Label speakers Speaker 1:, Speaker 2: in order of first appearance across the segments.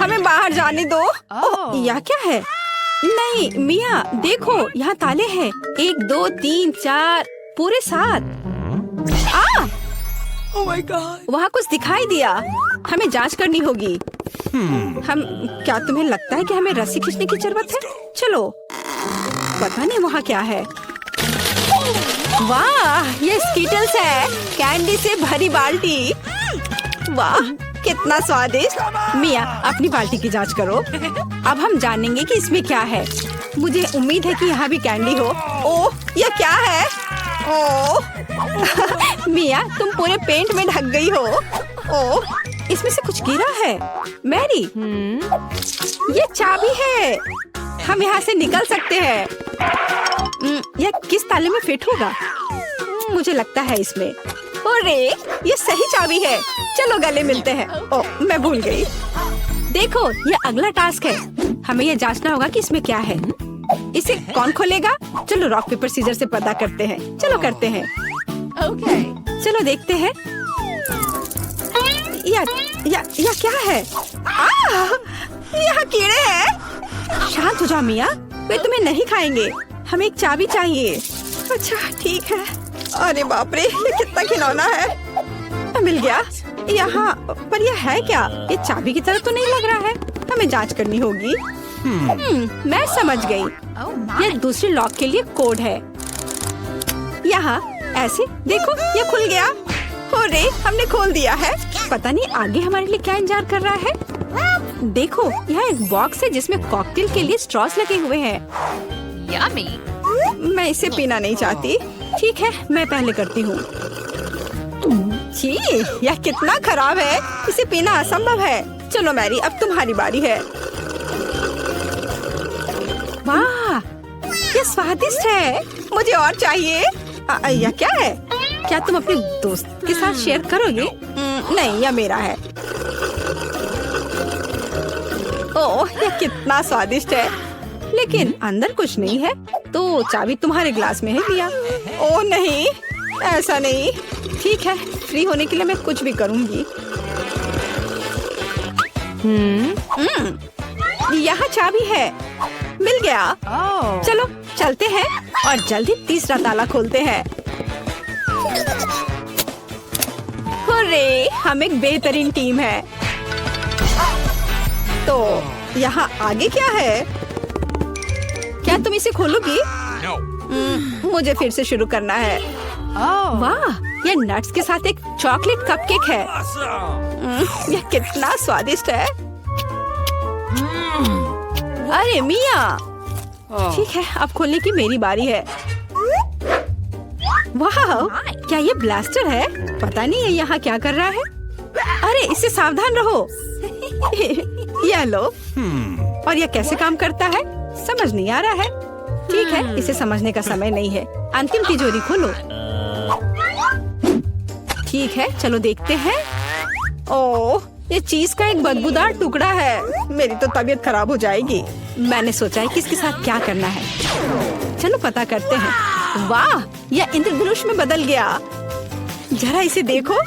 Speaker 1: हमें बाहर जाने दो। यह क्या है? नहीं मिया, देखो यहाँ ताले हैं। 1 2 3 4 पूरे 7।
Speaker 2: Oh my God!
Speaker 1: वहाँ कुछ दिखाई दिया। हमें जांच करनी होगी। हम क्या तुम्हें लगता है कि हमें रस्सी खींचने की जरूरत है? चलो, पता नहीं वहाँ क्या है। वाह, ये स्कीटल्स है, कैंडी से भरी बाल्टी। वाह, कितना स्वादिष्ट। मिया, अपनी बाल्टी की जांच करो। अब हम जानेंगे कि इसमें क्या है। मुझे उम्मीद है कि यहाँ भी कैंडी हो। ओह, यह क्या है? ओह मिया, तुम पूरे पेंट में ढक गई हो। ओह, इसमें से कुछ गिरा है। मैरी, ये चाबी है। हम यहाँ से निकल सकते हैं। यह किस ताले में फिट होगा? मुझे लगता है इसमें। अरे, ये सही चाबी है। चलो गले मिलते हैं। ओह, मैं भूल गई। देखो, ये अगला टास्क है। हमें यह जांचना होगा कि इसमें क्या है। इसे कौन खोलेगा? चलो रॉक पेपर सीजर से पता करते हैं। चलो करते हैं।
Speaker 2: Okay.
Speaker 1: चलो देखते हैं। या क्या है? यहाँ कीड़े हैं। शांत हो जाओ मिया, वे तुम्हें नहीं खाएंगे। हमें एक चाबी चाहिए। अच्छा ठीक है। अरे बाप रे, ये कितना खिलौना है। मिल गया। यहाँ पर यह है क्या? ये चाबी की तरह तो नहीं लग रहा है। हमें जांच करनी होगी। मैं समझ गई। यह दूसरे लॉक के लिए कोड है। यहाँ ऐसे देखो, ये खुल गया। अरे, हमने खोल दिया है। पता नहीं आगे हमारे लिए क्या इंतजार कर रहा है। देखो, यहाँ एक बॉक्स है जिसमें कॉकटेल के लिए स्ट्रॉस लगे हुए हैं।
Speaker 2: Yummy!
Speaker 1: मैं इसे पीना नहीं चाहती। ठीक है, मैं पहले करती हूँ। छी, यह कितना खराब है। इसे पीना असंभव है। चलो मैरी, अब तुम्हारी बारी है। वाह, ये स्वादिष्ट है। मुझे और चाहिए। यह क्या है? क्या तुम अपने दोस्त के साथ शेयर करोगे? नहीं, यह मेरा है। ओह, यह कितना स्वादिष्ट है। लेकिन अंदर कुछ नहीं है। तो चाबी तुम्हारे ग्लास में है मिया। ओह नहीं, ऐसा नहीं। ठीक है, फ्री होने के लिए मैं कुछ भी करूंगी। यहाँ चाबी है। मिल गया। चलो चलते हैं और जल्दी तीसरा ताला खोलते हैं। अरे, हम एक बेहतरीन टीम है। तो यहाँ आगे क्या है? क्या तुम इसे खोलोगी? मुझे फिर से शुरू करना है। वाह, यह नट्स के साथ एक चॉकलेट कपकेक है। यह कितना स्वादिष्ट है। अरे मिया, ठीक है, अब खोलने की मेरी बारी है। वाह, क्या ये ब्लास्टर है? पता नहीं ये यहाँ क्या कर रहा है। अरे, इससे सावधान रहो। यह लो। और यह कैसे काम करता है समझ नहीं आ रहा है। ठीक है, इसे समझने का समय नहीं है। अंतिम तिजोरी खोलो। ठीक है, चलो देखते हैं। ओह, ये चीज का एक बदबूदार टुकड़ा है। मेरी तो तबीयत खराब हो जाएगी। मैंने सोचा है कि इसके साथ क्या करना है। चलो पता करते हैं। वाह, यह इंद्रधनुष में बदल गया। जरा इसे देखो।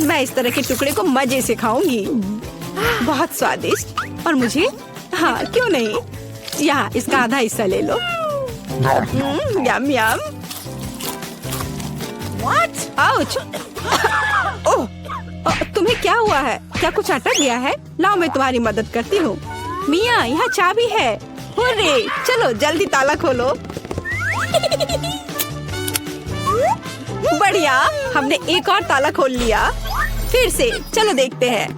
Speaker 1: मैं इस तरह के टुकड़े को मजे से खाऊंगी। बहुत स्वादिष्ट। और मुझे, हाँ क्यों नहीं, यहाँ इसका आधा हिस्सा ले लो। यम यम। आउच। ओह, तुम्हें क्या हुआ है? क्या कुछ अटक गया है? लाओ, मैं तुम्हारी मदद करती हूँ। मिया, यहाँ चाबी है। हुर्रे, चलो जल्दी ताला खोलो। बढ़िया, हमने एक और ताला खोल लिया। फिर से चलो देखते हैं।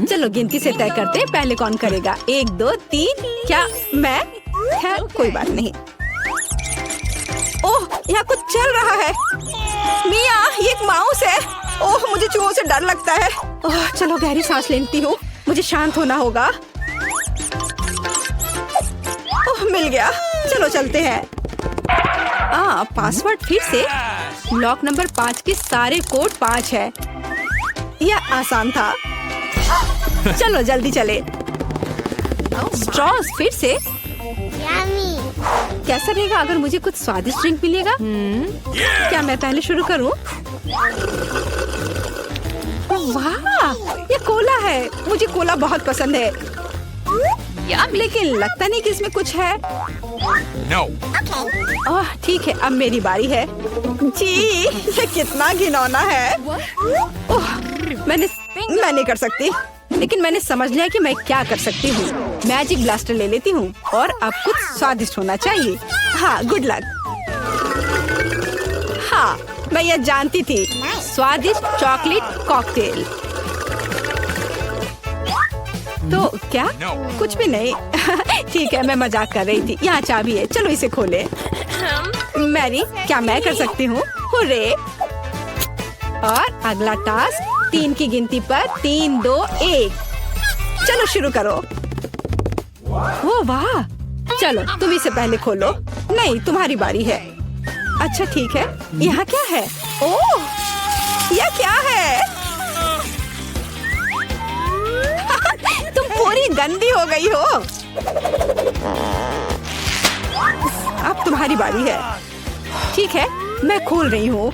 Speaker 1: चलो गिनती से तय करते हैं, पहले कौन करेगा। 1 2 3। क्या मैं? खैर कोई बात नहीं। ओह, यहाँ कुछ चल रहा है। मिया, ये एक माउस है। ओह, मुझे चूहों से डर लगता है। ओह, चलो गहरी सांस लेती हूँ। मुझे शांत होना होगा। ओह, मिल गया। चलो चलते हैं। पासवर्ड फिर से। लॉक नंबर 5 के सारे कोड 5 है। यह आसान था। चलो जल्दी चले। स्ट्रॉस फिर से। कैसा रहेगा अगर मुझे कुछ स्वादिष्ट ड्रिंक मिलेगा? क्या मैं पहले शुरू करूं? वाह, ये कोला है। मुझे कोला बहुत पसंद है,
Speaker 2: Yummy.
Speaker 1: लेकिन लगता नहीं कि इसमें कुछ है।
Speaker 3: No.
Speaker 1: ओह ठीक है, अब मेरी बारी है। जी, ये कितना घिनौना है। ओह, मैं नहीं कर सकती, लेकिन मैंने समझ लिया कि मैं क्या कर सकती हूँ। मैजिक ब्लास्टर ले लेती हूँ और अब कुछ स्वादिष्ट होना चाहिए। हाँ, गुड लक। हाँ, मैं यह जानती थी। स्वादिष्ट चॉकलेट कॉकटेल। तो क्या?
Speaker 3: No.
Speaker 1: कुछ भी नहीं। ठीक है, मैं मजाक कर रही थी। यहाँ चाबी है, चलो इसे खोले। मैरी, क्या मैं कर सकती हूँ? हुर्रे! और अगला टास्क 3 की गिनती पर 3, 2, 1। चलो शुरू करो। ओ वाह! चलो तुम इसे पहले खोलो। नहीं, तुम्हारी बारी है। अच्छा ठीक है। यहाँ क्या है? ओह! यह क्या है? तुम पूरी गंदी हो गई हो। अब तुम्हारी बारी है। ठीक है, मैं खोल रही हूँ।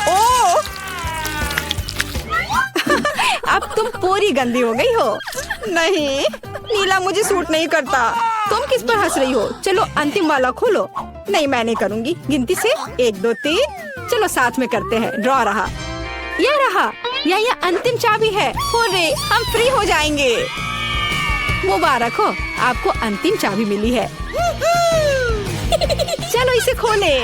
Speaker 1: ओह! अब तुम पूरी गंदी हो गई हो। नहीं, नीला मुझे सूट नहीं करता। तुम किस पर हंस रही हो? चलो अंतिम वाला खोलो। नहीं, मैं नहीं करूँगी। गिनती से 1, 2, 3। चलो साथ में करते हैं। ड्रॉ रहा। यह रहा। यह अंतिम चाबी है। हुर्रे, हम फ्री हो जाएंगे। मुबारक हो, आपको अंतिम चाबी मिली है। चलो इसे खोले।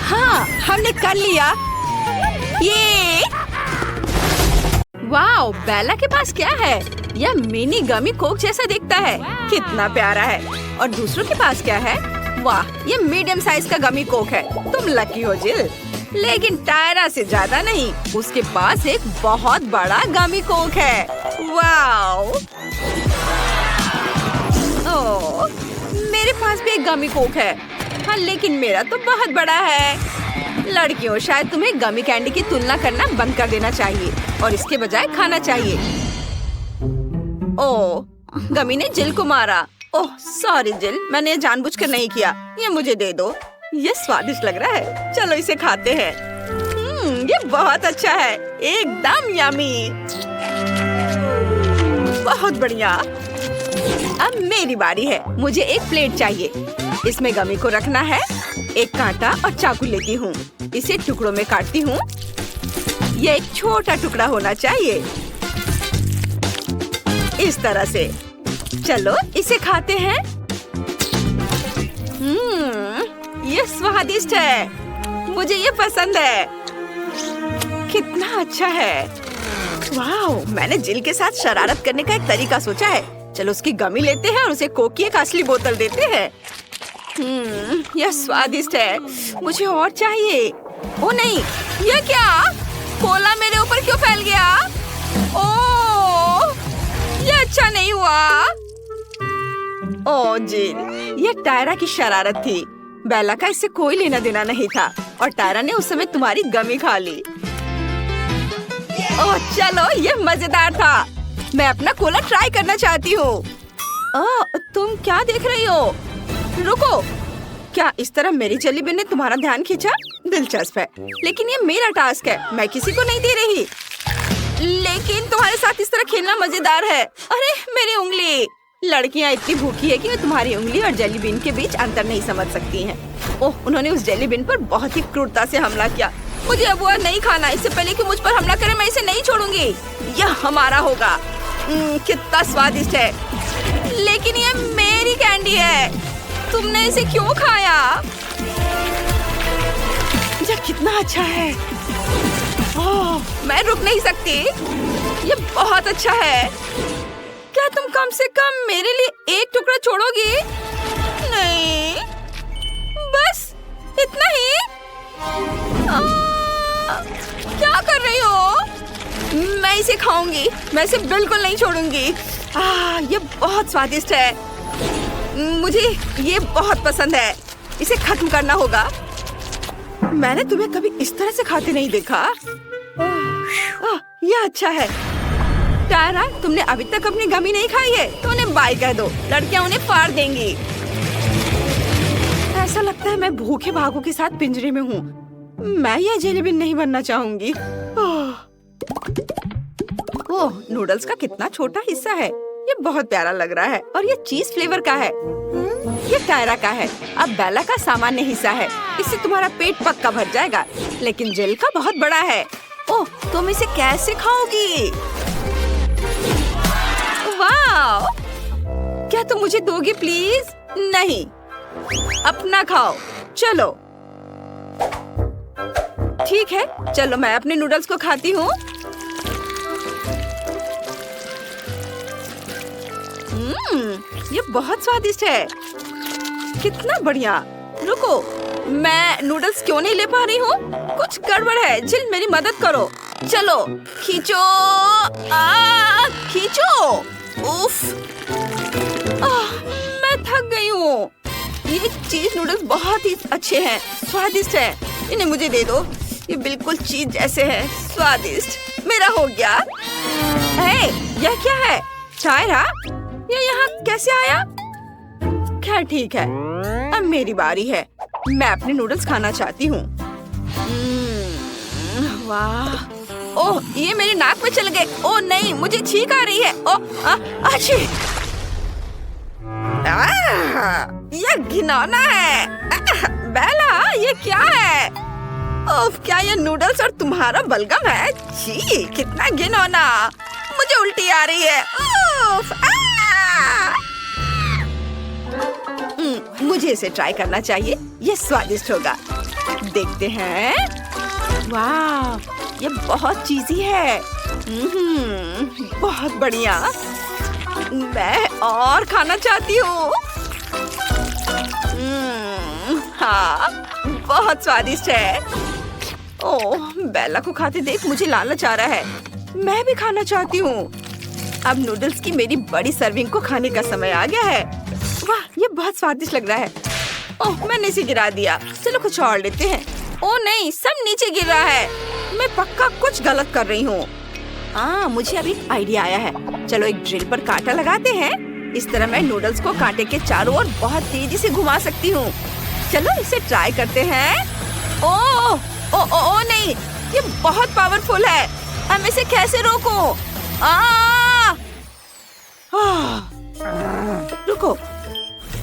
Speaker 1: हाँ, हमने कर लिया। ये वाओ, बेला के पास क्या है? यह मिनी गमी कोक जैसा दिखता है। कितना प्यारा है। और दूसरों के पास क्या है? वाह, ये मीडियम साइज का गमी कोक है। तुम लकी हो जिल। लेकिन टायरा से ज्यादा नहीं, उसके पास एक बहुत बड़ा गमी कोक है। वाओ! ओह, मेरे पास भी एक गमी कोक है। हाँ, लेकिन मेरा तो बहुत बड़ा है। लड़कियों, शायद तुम्हें गमी कैंडी की तुलना करना बंद कर देना चाहिए और इसके बजाय खाना चाहिए। ओह, गमी ने जिल को मारा। ओह सॉरी जिल, मैंने जानबूझकर नहीं किया। ये मुझे दे दो। ये स्वादिष्ट लग रहा है। चलो इसे खाते हैं। ये बहुत अच्छा है। एकदम यमी। बहुत बढ़िया। अब मेरी बारी है। मुझे एक प्लेट चाहिए। इसमें गमी को रखना है। एक कांटा और चाकू लेती हूँ। इसे टुकड़ों में काटती हूँ। ये एक छोटा टुकड़ा होना चाहिए, इस तरह से। चलो इसे खाते हैं। ये स्वादिष्ट है। मुझे ये पसंद है। कितना अच्छा है। वाओ, मैंने जिल के साथ शरारत करने का एक तरीका सोचा है। चलो उसकी गमी लेते हैं और उसे कोक की एक असली बोतल देते हैं। यह स्वादिष्ट है। मुझे और चाहिए। ओ नहीं, यह क्या? कोला मेरे ऊपर क्यों फैल गया? ओह, यह अच्छा नहीं हुआ। ओह जिल, यह टायरा की शरारत थी। बेला का इससे कोई लेना देना नहीं था और टायरा ने उस समय तुम्हारी गमी खा ली। ओह चलो, यह मजेदार था। मैं अपना कोला ट्राई करना चाहती हूँ। तुम क्या देख रही हो? रुको, क्या इस तरह मेरी जेली बिन ने तुम्हारा ध्यान खींचा? दिलचस्प है, लेकिन ये मेरा टास्क है। मैं किसी को नहीं दे रही। लेकिन तुम्हारे साथ इस तरह खेलना मजेदार है। अरे मेरी उंगली। लड़कियां इतनी भूखी है कि वे तुम्हारी उंगली और जेली बिन के बीच अंतर नहीं समझ सकती हैं। ओह, उन्होंने उस जेली बिन पर बहुत ही क्रूरता से हमला किया। मुझे अब वह नहीं खाना। इससे पहले कि मुझ पर हमला करे, मैं इसे नहीं छोड़ूंगी। यह हमारा होगा। कितना स्वादिष्ट है। लेकिन यह मेरी कैंडी है। तुमने इसे क्यों खाया? यह कितना अच्छा है। ओह, मैं रुक नहीं सकती। यह बहुत अच्छा है। क्या तुम कम से कम मेरे लिए एक टुकड़ा छोड़ोगी? नहीं, बस इतना ही। क्या कर रही हो? मैं इसे खाऊंगी। मैं इसे बिल्कुल नहीं छोड़ूंगी। ये बहुत स्वादिष्ट है। मुझे ये बहुत पसंद है। इसे खत्म करना होगा। मैंने तुम्हें कभी इस तरह से खाते नहीं देखा। यह अच्छा है। टायरा, तुमने अभी तक अपनी गमी नहीं खाई है तो उन्हें बाय कह दो। लड़कियां उन्हें फाड़ देंगी। ऐसा लगता है मैं भूखे भागों के साथ पिंजरे में हूँ। मैं यह जेली बिन नहीं बनना चाहूंगी। ओह, नूडल्स का कितना छोटा हिस्सा है। ये बहुत प्यारा लग रहा है और ये चीज फ्लेवर का है। ये टायरा का है। अब बेला का सामान्य हिस्सा है। इससे तुम्हारा पेट पक्का भर जाएगा। लेकिन जेल का बहुत बड़ा है। ओह, तुम इसे कैसे खाओगी? वाह! क्या तुम मुझे दोगे प्लीज? नहीं, अपना खाओ। चलो ठीक है, चलो मैं अपने नूडल्स को खाती हूँ। ये बहुत स्वादिष्ट है। कितना बढ़िया। रुको, मैं नूडल्स क्यों नहीं ले पा रही हूँ? कुछ गड़बड़ है। जिल, मेरी मदद करो। चलो खींचो, खींचो। उफ, मैं थक गई हूँ। ये चीज नूडल्स बहुत ही अच्छे हैं, स्वादिष्ट है। इन्हें मुझे दे दो। ये बिल्कुल चीज जैसे है, स्वादिष्ट। मेरा हो गया। हे, यह क्या है? टायरा, ये यहाँ कैसे आया? खैर ठीक है, अब मेरी बारी है। मैं अपने नूडल्स खाना चाहती हूँ। वाह! ओह, ये मेरी नाक में चल गए। ओह नहीं, मुझे छींक आ रही है। ओह, अच्छी। ये घिनौना है। बेला, ये क्या है? ओह, क्या ये नूडल्स और तुम्हारा बलगम है? छी, कितना घिनौना। मुझे उल्टी आ रही है। उफ, मुझे इसे ट्राई करना चाहिए। ये स्वादिष्ट होगा। देखते हैं। वाह, ये बहुत चीज़ी है। बहुत बढ़िया। मैं और खाना चाहती हूँ। हाँ, बहुत स्वादिष्ट है। ओह, बेला को खाते देख मुझे लालच आ रहा है। मैं भी खाना चाहती हूँ। अब नूडल्स की मेरी बड़ी सर्विंग को खाने का समय आ गया है। वाह, ये बहुत स्वादिष्ट लग रहा है। ओह, मैंने इसे गिरा दिया। चलो कुछ और लेते हैं। ओह नहीं, सब नीचे गिर रहा है। मैं पक्का कुछ गलत कर रही हूँ। मुझे अभी एक आइडिया आया है। चलो एक ड्रिल पर कांटा लगाते हैं। इस तरह मैं नूडल्स को कांटे के चारों ओर बहुत तेजी से घुमा सकती हूँ। चलो इसे ट्राई करते हैं। ओह, ओह नहीं, ये बहुत पावरफुल है। हम इसे कैसे रोकूं? रुको,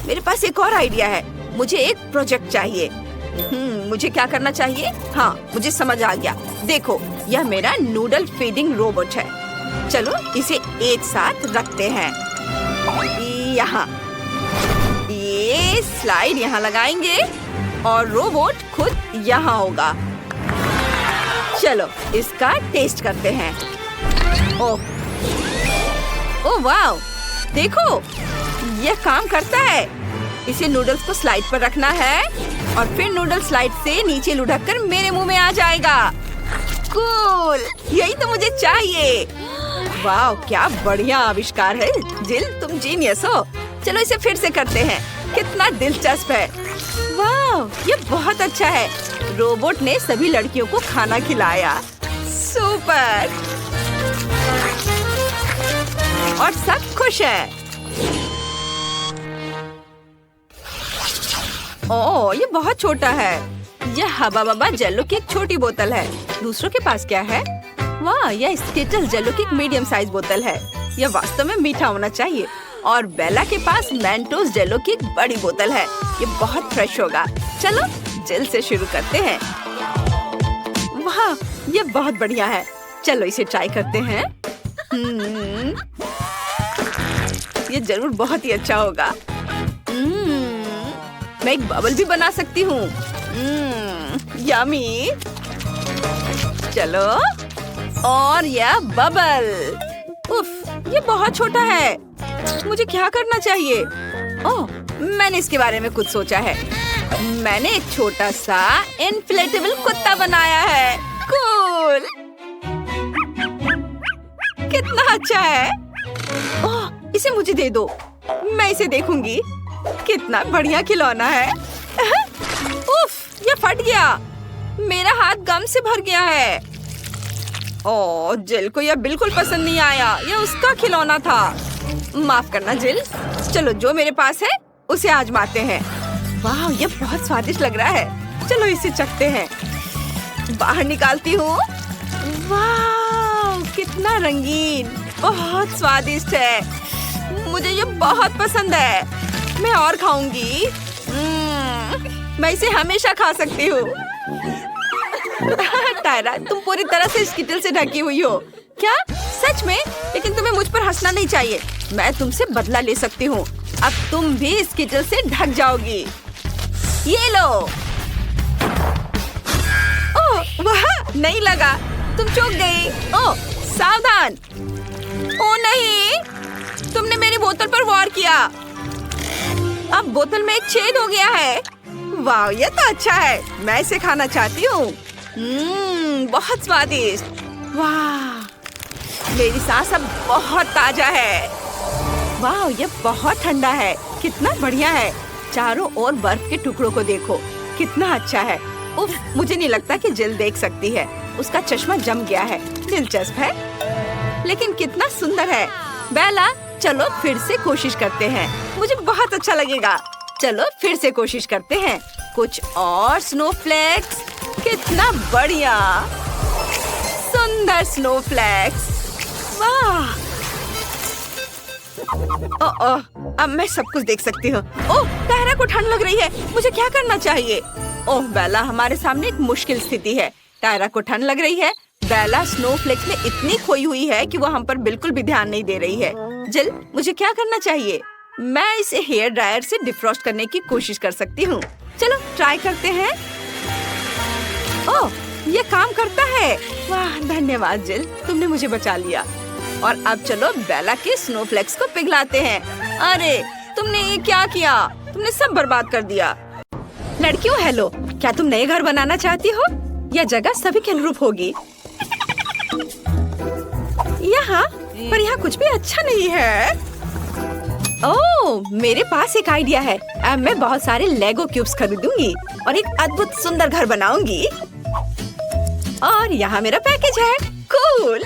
Speaker 1: मेरे पास एक और आइडिया है। मुझे एक प्रोजेक्ट चाहिए। मुझे क्या करना चाहिए? हाँ, मुझे समझ आ गया। देखो, यह मेरा नूडल फीडिंग रोबोट है। चलो इसे एक साथ रखते हैं। यहाँ ये स्लाइड यहाँ लगाएंगे और रोबोट खुद यहाँ होगा। चलो इसका टेस्ट करते हैं। ओह वाह, देखो यह काम करता है। इसे नूडल्स को स्लाइड पर रखना है और फिर नूडल स्लाइड से नीचे लुढ़क कर मेरे मुंह में आ जाएगा। कूल, यही तो मुझे चाहिए। वाह, क्या बढ़िया आविष्कार है। जिल, तुम जीनियस हो। चलो इसे फिर से करते हैं। कितना दिलचस्प है। वाह, ये बहुत अच्छा है। रोबोट ने सभी लड़कियों को खाना खिलाया। सुपर। और सब खुश हैं। ओह, ये बहुत छोटा है। यह हबा बबा जेलो की एक छोटी बोतल है। दूसरों के पास क्या है? वाह, यह स्किटल्स जेलो की एक मीडियम साइज बोतल है। यह वास्तव में मीठा होना चाहिए। और बेला के पास मेंटोस जेलो की एक बड़ी बोतल है। ये बहुत फ्रेश होगा। चलो जेल से शुरू करते हैं। वाह, ये बहुत बढ़िया है। चलो इसे ट्राई करते हैं। ये जरूर बहुत ही अच्छा होगा। मैं एक बबल भी बना सकती हूँ। यमी। चलो, और यह बबल। उफ, ये बहुत छोटा है। मुझे क्या करना चाहिए? ओह, मैंने इसके बारे में कुछ सोचा है। मैंने एक छोटा सा इन्फ्लेटेबल कुत्ता बनाया है। कूल, कितना अच्छा है। ओह, इसे मुझे दे दो। मैं इसे देखूंगी। कितना बढ़िया खिलौना है। उफ, ये फट गया। मेरा हाथ गम से भर गया है। ओह, जिल को यह बिल्कुल पसंद नहीं आया। यह उसका खिलौना था। माफ करना जिल। चलो जो मेरे पास है उसे आजमाते हैं। वाह, ये बहुत स्वादिष्ट लग रहा है। चलो इसे चखते हैं। बाहर निकालती हूँ। वाह, कितना रंगीन, बहुत स्वादिष्ट है। मुझे ये बहुत पसंद है। मैं और खाऊंगी। मैं इसे हमेशा खा सकती हूँ। टायरा, तुम पूरी तरह से स्किटल से ढकी हुई हो। क्या सच में? लेकिन तुम्हें मुझ पर हंसना नहीं चाहिए। मैं तुमसे बदला ले सकती हूँ। अब तुम भी स्किटल से ढक जाओगी। ये लो। ओह वाह, नहीं लगा। तुम चूक गई। ओह सावधान। ओह नहीं, तुमने मेरी बोतल पर वार किया। अब बोतल में एक छेद हो गया है। वाह, ये तो अच्छा है। मैं इसे खाना चाहती हूँ। बहुत स्वादिष्ट। वाह, मेरी सांस अब बहुत ताजा है। वाह, ये बहुत ठंडा है। कितना बढ़िया है। चारों ओर बर्फ के टुकड़ों को देखो, कितना अच्छा है। उफ, मुझे नहीं लगता कि जिल देख सकती है। उसका चश्मा जम गया है। दिलचस्प है, लेकिन कितना सुंदर है। बेला, चलो फिर से कोशिश करते हैं। मुझे बहुत अच्छा लगेगा। चलो फिर से कोशिश करते हैं। कुछ और स्नोफ्लेक्स। कितना बढ़िया, सुंदर स्नोफ्लेक्स। वाह। ओह, अब मैं सब कुछ देख सकती हूँ। ओह, टायरा को ठंड लग रही है। मुझे क्या करना चाहिए? ओह बेला, हमारे सामने एक मुश्किल स्थिति है। टायरा को ठंड लग रही है। बेला स्नोफ्लेक्स में इतनी खोई हुई है कि वो हम पर बिल्कुल भी ध्यान नहीं दे रही है। जिल, मुझे क्या करना चाहिए? मैं इसे हेयर ड्रायर से डिफ्रॉस्ट करने की कोशिश कर सकती हूँ। चलो ट्राई करते हैं। ओह, ये काम करता है। वाह, धन्यवाद जिल, तुमने मुझे बचा लिया। और अब चलो बेला के स्नोफ्लेक्स को पिघलाते हैं। अरे, तुमने ये क्या किया? तुमने सब बर्बाद कर दिया। लड़कियों हेलो, क्या तुम नए घर बनाना चाहती हो? यह जगह सभी के अनुरूप होगी। पर यहाँ कुछ भी अच्छा नहीं है। ओह, मेरे पास एक आइडिया है। अब मैं बहुत सारे लेगो क्यूब्स खरीदूंगी और एक अद्भुत सुंदर घर बनाऊंगी। और यहाँ मेरा पैकेज है। कूल।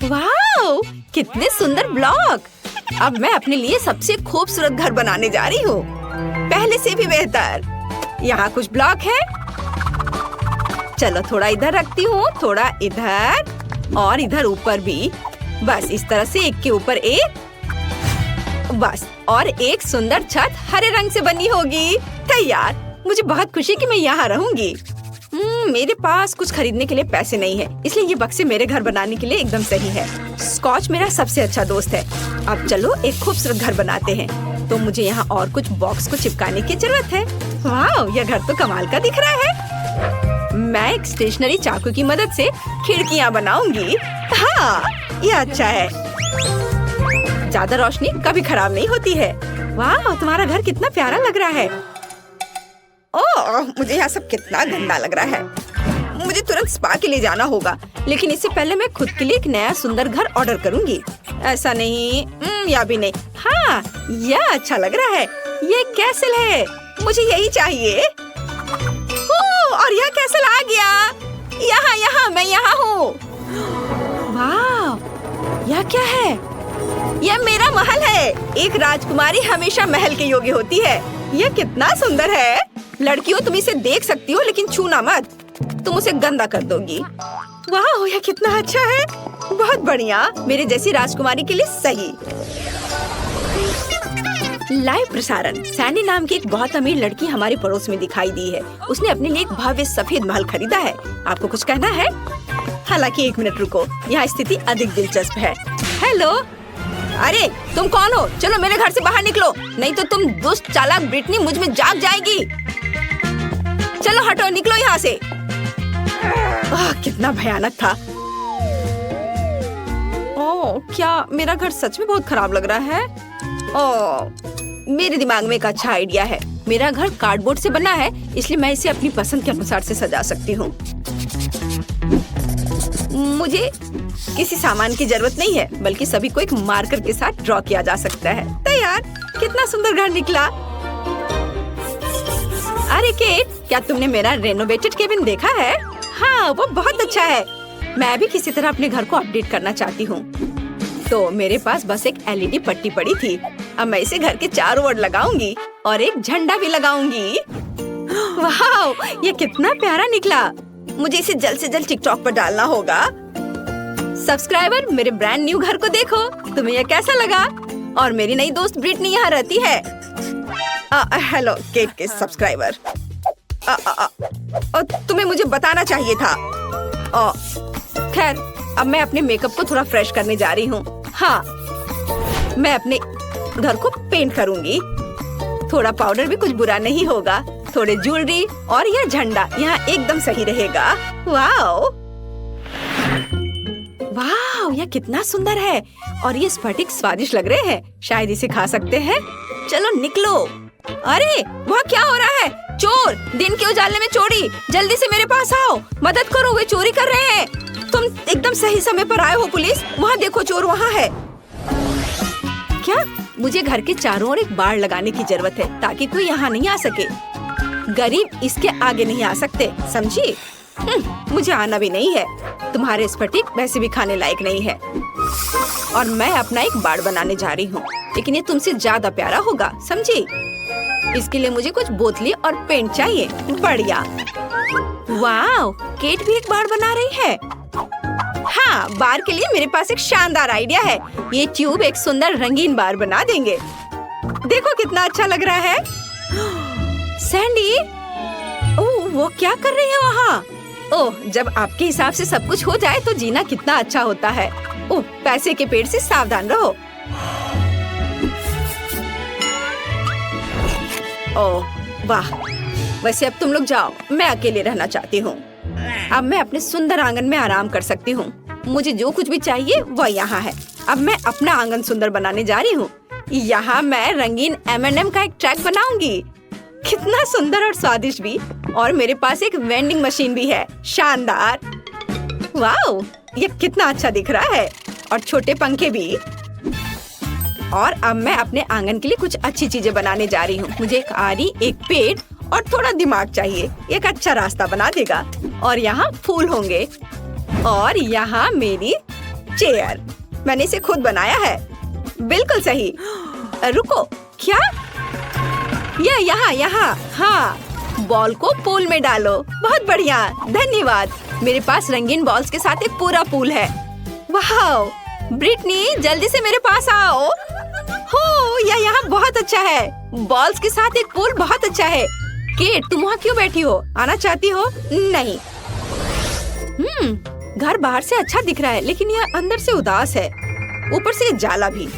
Speaker 1: वाह, कितने सुंदर ब्लॉक। अब मैं अपने लिए सबसे खूबसूरत घर बनाने जा रही हूँ, पहले से भी बेहतर। यहाँ कुछ ब्लॉक है। चलो थोड़ा इधर रखती हूँ, थोड़ा इधर और इधर ऊपर भी। बस इस तरह से एक के ऊपर एक। बस, और एक सुंदर छत हरे रंग से बनी होगी। तैयार। मुझे बहुत खुशी कि मैं यहाँ रहूंगी। मेरे पास कुछ खरीदने के लिए पैसे नहीं है, इसलिए ये बक्से मेरे घर बनाने के लिए एकदम सही है। स्कॉच मेरा सबसे अच्छा दोस्त है। अब चलो एक खूबसूरत घर बनाते हैं। तो मुझे यहाँ और कुछ बॉक्स को चिपकाने की जरूरत है। वाह, यह घर तो कमाल का दिख रहा है। मैं एक स्टेशनरी चाकू की मदद से खिड़कियाँ बनाऊंगी। हाँ, यह अच्छा है। ज्यादा रोशनी कभी खराब नहीं होती है। वाह, तुम्हारा घर कितना प्यारा लग रहा है। ओह, मुझे यहाँ सब कितना गंदा लग रहा है। मुझे तुरंत स्पा के लिए जाना होगा, लेकिन इससे पहले मैं खुद के लिए एक नया सुंदर घर ऑर्डर करूंगी। ऐसा नहीं, या भी नहीं। हाँ, यह अच्छा लग रहा है। ये कैसल है, मुझे यही चाहिए। और यह कैसल आ गया। यहाँ, मैं यहाँ हूँ। वाह, यह क्या है? यह मेरा महल है। एक राजकुमारी हमेशा महल के योग्य होती है। यह कितना सुंदर है। लड़कियों, तुम इसे देख सकती हो, लेकिन छूना मत, तुम उसे गंदा कर दोगी। वाह, यह कितना अच्छा है। बहुत बढ़िया, मेरे जैसी राजकुमारी के लिए सही। लाइव प्रसारण। सैंडी नाम की एक बहुत अमीर लड़की हमारे पड़ोस में दिखाई दी है। उसने अपने लिए एक भव्य सफेद महल खरीदा है। आपको कुछ कहना है? हालांकि 1 मिनट रुको, यहाँ स्थिति अधिक दिलचस्प है। हेलो, अरे तुम कौन हो? चलो मेरे घर से बाहर निकलो, नहीं तो तुम दुष्ट चालाक ब्रिटनी मुझ में जाग जाएगी। चलो हटो, निकलो यहाँ से। कितना भयानक था। ओह, क्या मेरा घर सच में बहुत खराब लग रहा है। ओह, मेरे दिमाग में एक अच्छा आइडिया है। मेरा घर कार्डबोर्ड से बना है, इसलिए मैं इसे अपनी पसंद के अनुसार से सजा सकती हूँ। मुझे किसी सामान की जरूरत नहीं है, बल्कि सभी को एक मार्कर के साथ ड्रॉ किया जा सकता है। तैयार। कितना सुंदर घर निकला। अरे केट, क्या तुमने मेरा रेनोवेटेड केबिन देखा है? हाँ, वो बहुत अच्छा है। मैं भी किसी तरह अपने घर को अपडेट करना चाहती हूँ। तो मेरे पास बस एक LED पट्टी पड़ी थी। अब मैं इसे घर के चारों ओर लगाऊंगी और एक झंडा भी लगाऊंगी। वाह, ये कितना प्यारा निकला। मुझे इसे जल्द से जल्द टिकटॉक पर डालना होगा। सब्सक्राइबर, मेरे ब्रांड न्यू घर को देखो। तुम्हें यह कैसा लगा? और मेरी नई दोस्त ब्रिटनी यहाँ रहती है। हेलो केट के सब्सक्राइबर। तुम्हें मुझे बताना चाहिए था। खैर, अब मैं अपने मेकअप को थोड़ा फ्रेश करने जा रही हूँ। हाँ, मैं अपने घर को पेंट करूंगी। थोड़ा पाउडर भी कुछ बुरा नहीं होगा। थोड़े ज्वेलरी और यह झंडा यहाँ एकदम सही रहेगा। वाओ वाओ, यह कितना सुंदर है। और ये स्फटिक स्वादिष्ट लग रहे हैं। शायद इसे खा सकते हैं। चलो निकलो। अरे वहाँ क्या हो रहा है? चोर! दिन के उजाले में चोरी! जल्दी से मेरे पास आओ, मदद करो, वे चोरी कर रहे हैं। तुम एकदम सही समय पर आए हो पुलिस। वहाँ देखो, चोर वहाँ है। क्या? मुझे घर के चारों ओर एक बाड़ लगाने की जरूरत है ताकि कोई यहाँ नहीं आ सके। गरीब इसके आगे नहीं आ सकते, समझी? मुझे आना भी नहीं है। तुम्हारे स्फटिक वैसे भी खाने लायक नहीं है। और मैं अपना एक बाड़ बनाने जा रही हूँ, लेकिन ये तुमसे ज्यादा प्यारा होगा, समझी? इसके लिए मुझे कुछ बोतलें और पेंट चाहिए। बढ़िया। वाओ, केट भी एक बाड़ बना रही है। हाँ, बार के लिए मेरे पास एक शानदार आइडिया है। ये ट्यूब एक सुंदर रंगीन बार बना देंगे। देखो कितना अच्छा लग रहा है। सैंडी, ओह, वो क्या कर रही है वहाँ? ओह, जब आपके हिसाब से सब कुछ हो जाए तो जीना कितना अच्छा होता है। ओह, पैसे के पेड़ से सावधान रहो। ओह वाह, वैसे अब तुम लोग जाओ, मैं अकेले रहना चाहती हूँ। अब मैं अपने सुंदर आंगन में आराम कर सकती हूँ। मुझे जो कुछ भी चाहिए वह यहाँ है। अब मैं अपना आंगन सुंदर बनाने जा रही हूँ। यहाँ मैं रंगीन M&M का एक ट्रैक बनाऊंगी। कितना सुंदर और स्वादिष्ट भी। और मेरे पास एक वेंडिंग मशीन भी है। शानदार। वाओ, ये कितना अच्छा दिख रहा है। और छोटे पंखे भी। और अब मैं अपने आंगन के लिए कुछ अच्छी चीजें बनाने जा रही हूँ। मुझे एक आरी, एक पेड़ और थोड़ा दिमाग चाहिए। एक अच्छा रास्ता बना देगा। और यहाँ फूल होंगे। और यहाँ मेरी चेयर। मैंने इसे खुद बनाया है। बिल्कुल सही। रुको, क्या? यहाँ। हाँ, बॉल को पूल में डालो। बहुत बढ़िया, धन्यवाद। मेरे पास रंगीन बॉल्स के साथ एक पूरा पूल है। वाह, ब्रिटनी, जल्दी से मेरे पास आओ। हो, यह यहाँ बहुत अच्छा है। बॉल्स के साथ एक पूल बहुत अच्छा है। केट, तुम वहाँ क्यों बैठी हो? आना चाहती हो? नहीं। घर बाहर से अच्छा दिख रहा है, लेकिन यह अंदर से उदास है। ऊपर से जाला भी।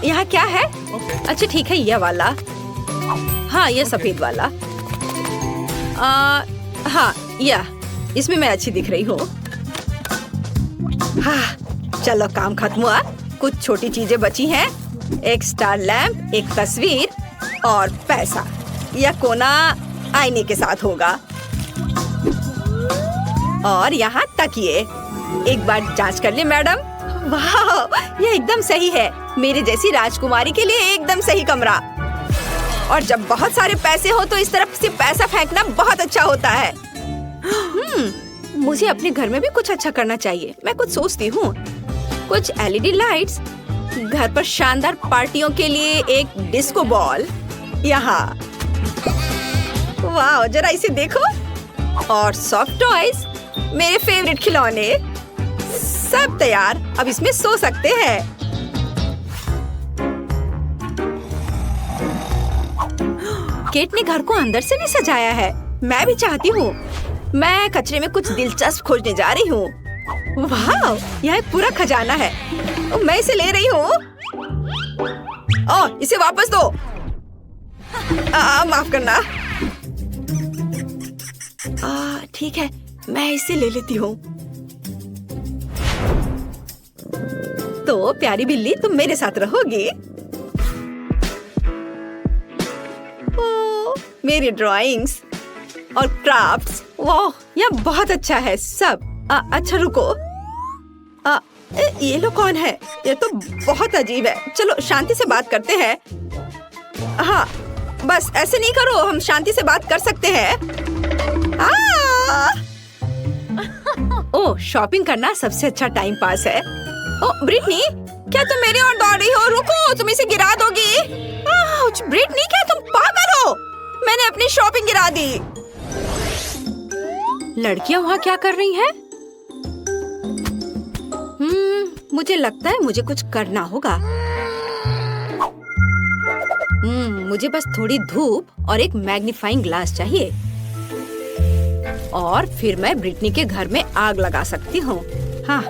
Speaker 1: यहाँ क्या है? अच्छा ठीक है, यह वाला। हाँ, यह सफेद वाला। हाँ, यह इसमें मैं अच्छी दिख रही हूँ। हाँ, चलो काम खत्म हुआ। कुछ छोटी चीजें बची हैं। एक स्टार लैंप, एक तस्वीर और पैसा। यह कोना आईने के साथ होगा। और यहाँ तकिए। एक बार जांच कर ले मैडम। वाह, यह एकदम सही है। मेरे जैसी राजकुमारी के लिए एकदम सही कमरा। और जब बहुत सारे पैसे हो तो इस तरफ से पैसा फेंकना बहुत अच्छा होता है। मुझे अपने घर में भी कुछ अच्छा करना चाहिए। मैं कुछ सोचती हूँ। कुछ LED लाइट्स। घर पर शानदार पार्टियों के लिए एक डिस्को बॉल। यहाँ। वाह, जरा इसे देखो। और सॉफ्ट टॉयज, मेरे फेवरेट खिलौने। सब तैयार। अब इसमें सो सकते हैं। केट ने घर को अंदर से भी सजाया है। मैं भी चाहती हूँ। मैं कचरे में कुछ दिलचस्प खोजने जा रही हूँ। वाह, यह एक पूरा खजाना है। मैं इसे ले रही हूँ। इसे वापस दो। माफ करना। ठीक है, मैं इसे ले लेती हूँ। तो प्यारी बिल्ली, तुम मेरे साथ रहोगी। मेरी ड्राइंग्स और क्राफ्ट्स। वाह, यह बहुत अच्छा है सब। अच्छा रुको। ये लोग कौन है? ये तो बहुत अजीब है। चलो शांति से बात करते हैं। हाँ, बस ऐसे नहीं करो, हम शांति से बात कर सकते हैं। ओह, शॉपिंग करना सबसे अच्छा टाइम पास है। ओह ब्रिटनी, क्या तुम मेरी ओर दौड़ रही हो? रुको, तुम इसे गिरा दोगी। ब्रिटनी, क्या तुम पागल हो? मैंने अपनी शॉपिंग गिरा दी। लड़कियां वहाँ क्या कर रही हैं? मुझे लगता है मुझे कुछ करना होगा। मुझे बस थोड़ी धूप और एक मैग्नीफाइंग ग्लास चाहिए और फिर मैं ब्रिटनी के घर में आग लगा सकती हूँ। हाँ।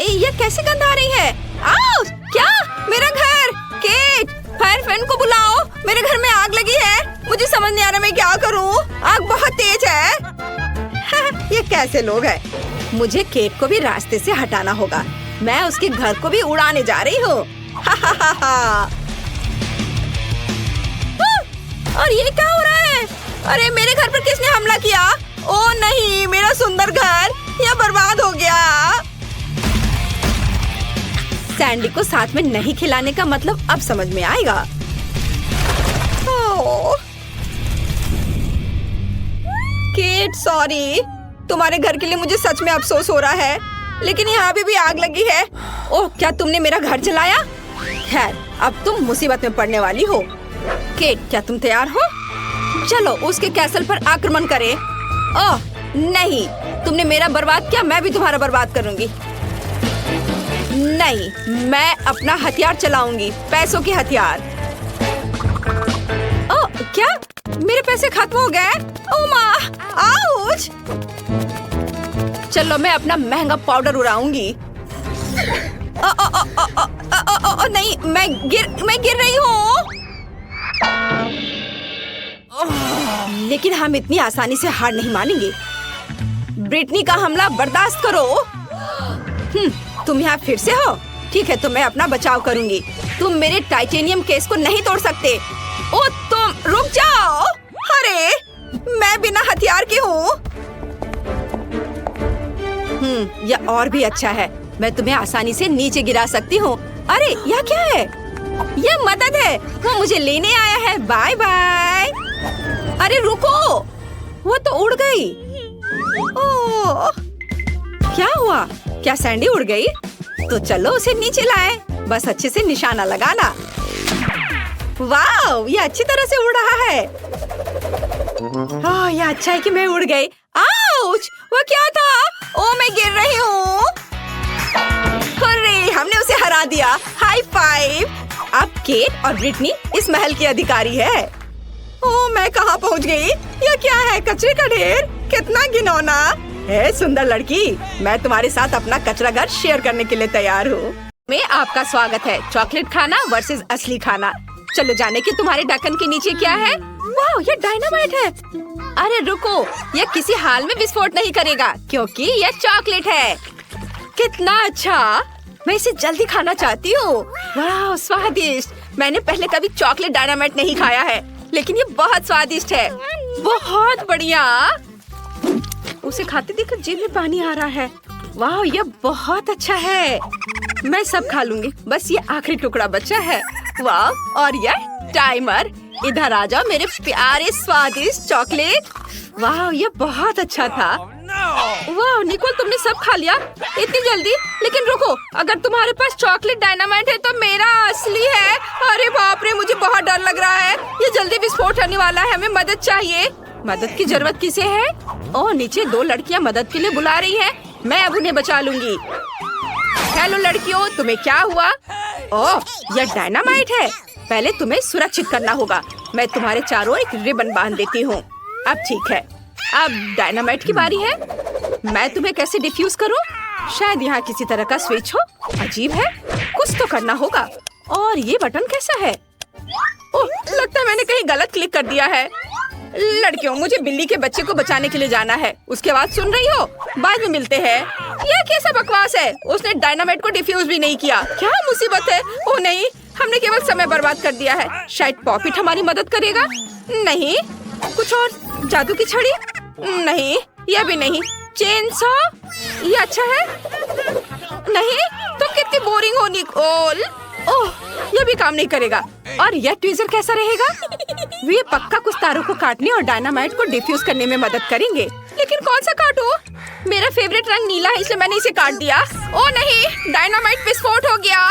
Speaker 1: ये कैसे गंध आ रही है? आओ! क्या? मेरा घर! केट, फायर फ्रेंड को बुलाओ। मेरे घर में आग लगी है। मुझे समझ नहीं आ रहा मैं क्या करूँ। आग बहुत तेज है। ये कैसे लोग हैं? मुझे केट को भी रास्ते से हटाना होगा। मैं उसके घर को भी उड़ाने जा रही हूँ। और ये क्या हो रहा है? अरे मेरे घर पर किसने हमला किया? ओ नहीं, मेरा सुंदर घर यह बर्बाद हो गया। सैंडी को साथ में नहीं खिलाने का मतलब अब समझ में आएगा। Kate, sorry. तुम्हारे घर के लिए मुझे सच में अफसोस हो रहा है, लेकिन यहाँ भी आग लगी है। ओह, क्या तुमने मेरा घर जलाया? खैर, अब तुम मुसीबत में पड़ने वाली हो। केट, क्या तुम तैयार हो? चलो उसके कैसल पर आक्रमण करें। ओह नहीं, तुमने मेरा बर्बाद किया, मैं भी तुम्हारा बर्बाद करूंगी। नहीं, मैं अपना हथियार चलाऊंगी, पैसों के हथियार। ओह, क्या? मेरे पैसे खत्म हो गए? ओह माँ, आउच! चलो मैं अपना महंगा पाउडर उड़ाऊंगी। नहीं, मैं गिर रही हूँ। लेकिन हम इतनी आसानी से हार नहीं मानेंगे। ब्रिटनी का हमला बर्दाश्त करो। तुम यहाँ फिर से हो? ठीक है, तो मैं अपना बचाव करूंगी। तुम मेरे टाइटेनियम केस को नहीं तोड़ सकते। ओ तुम रुक जाओ। अरे मैं बिना हथियार की हूँ। यह और भी अच्छा है। मैं तुम्हें आसानी से नीचे गिरा सकती हूँ। अरे यह क्या है? यह मदद है। वो मुझे लेने आया है। Bye bye. अरे रुको, वो तो उड़ गई। ओह, क्या हुआ? क्या सैंडी उड़ गई? तो चलो उसे नीचे लाए। बस अच्छे से निशाना लगाना। वाह, ये अच्छी तरह से उड़ रहा है। यह अच्छा है कि मैं उड़ गई। आउच! वो क्या था? ओ मैं गिर रही हूँ। अरे हमने उसे हरा दिया। High five. अब केट और ब्रिटनी इस महल की अधिकारी है। ओह मैं कहाँ पहुँच गई? यह क्या है? कचरे का ढेर। कितना घिनौना है। सुंदर लड़की, मैं तुम्हारे साथ अपना कचरा घर शेयर करने के लिए तैयार हूँ। में आपका स्वागत है। चॉकलेट खाना वर्सेस असली खाना। चलो जाने कि तुम्हारे ढक्कन के नीचे क्या है। वाह, ये डायनामाइट है। अरे रुको, यह किसी हाल में विस्फोट नहीं करेगा क्योंकि यह चॉकलेट है। कितना अच्छा, मैं इसे जल्दी खाना चाहती हूँ। वाह स्वादिष्ट। मैंने पहले कभी चॉकलेट डायनामाइट नहीं खाया है, लेकिन ये बहुत स्वादिष्ट है। बहुत बढ़िया। उसे खाते देखकर जीभ में पानी आ रहा है। वाह, ये बहुत अच्छा है। मैं सब खा लूंगी, बस ये आखिरी टुकड़ा बचा है। वाह, और यह टाइमर। इधर आ जाओ मेरे प्यारे स्वादिष्ट चॉकलेट। वाह, ये बहुत अच्छा था। वाह निकोल, तुमने सब खा लिया इतनी जल्दी। लेकिन रुको, अगर तुम्हारे पास चॉकलेट डायनामाइट है तो मेरा असली है। अरे बाप रे, मुझे बहुत डर लग रहा है। ये जल्दी विस्फोट होने वाला है। हमें मदद चाहिए। मदद की जरूरत किसे है? ओह नीचे दो लड़कियां मदद के लिए बुला रही हैं। मैं अब उन्हें बचा लूंगी। हेलो लड़कियों, तुम्हें क्या हुआ? ओह यह डायनामाइट है। पहले तुम्हें सुरक्षित करना होगा। मैं तुम्हारे चारों एक रिबन बांध देती हूँ। अब ठीक है, अब डायनामाइट की बारी है। मैं तुम्हें कैसे डिफ्यूज करूँ? शायद यहाँ किसी तरह का स्विच हो। अजीब है, कुछ तो करना होगा। और ये बटन कैसा है? ओह लगता है मैंने कहीं गलत क्लिक कर दिया है। लड़कियों, मुझे बिल्ली के बच्चे को बचाने के लिए जाना है। उसके बाद सुन रही हो, बाद में मिलते हैं। यह कैसा बकवास है? उसने डायनामाइट को डिफ्यूज भी नहीं किया। क्या मुसीबत है? ओह नहीं, हमने केवल समय बर्बाद कर दिया है। शायद पॉपिट हमारी मदद करेगा। नहीं, कुछ और? जादू की छड़ी? नहीं, यह भी नहीं। Chain saw? ये अच्छा है। नहीं, तुम कितनी बोरिंग हो निकोल। ओह यह भी काम नहीं करेगा। और यह ट्वीजर कैसा रहेगा? वे पक्का कुछ तारों को काटने और डायनामाइट को डिफ्यूज करने में मदद करेंगे। लेकिन कौन सा काटूं? मेरा फेवरेट रंग नीला है, इसलिए मैंने इसे काट दिया। ओह नहीं, डायनामाइट विस्फोट हो गया।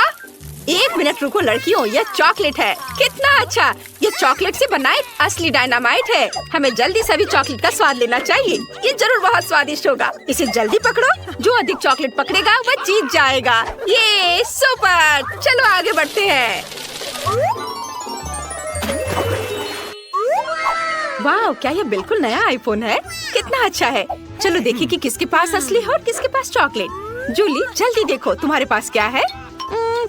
Speaker 1: एक मिनट रुको लड़कियों, ये चॉकलेट है। कितना अच्छा, ये चॉकलेट से बनाए असली डायनामाइट है। हमें जल्दी सभी चॉकलेट का स्वाद लेना चाहिए। ये जरूर बहुत स्वादिष्ट होगा। इसे जल्दी पकड़ो, जो अधिक चॉकलेट पकड़ेगा वह जीत जाएगा। ये सुपर, चलो आगे बढ़ते हैं। वाह, क्या ये बिल्कुल नया आईफोन है? कितना अच्छा है। चलो देखिए कि किसके पास असली है और किसके पास चॉकलेट। जूली जल्दी देखो तुम्हारे पास क्या है।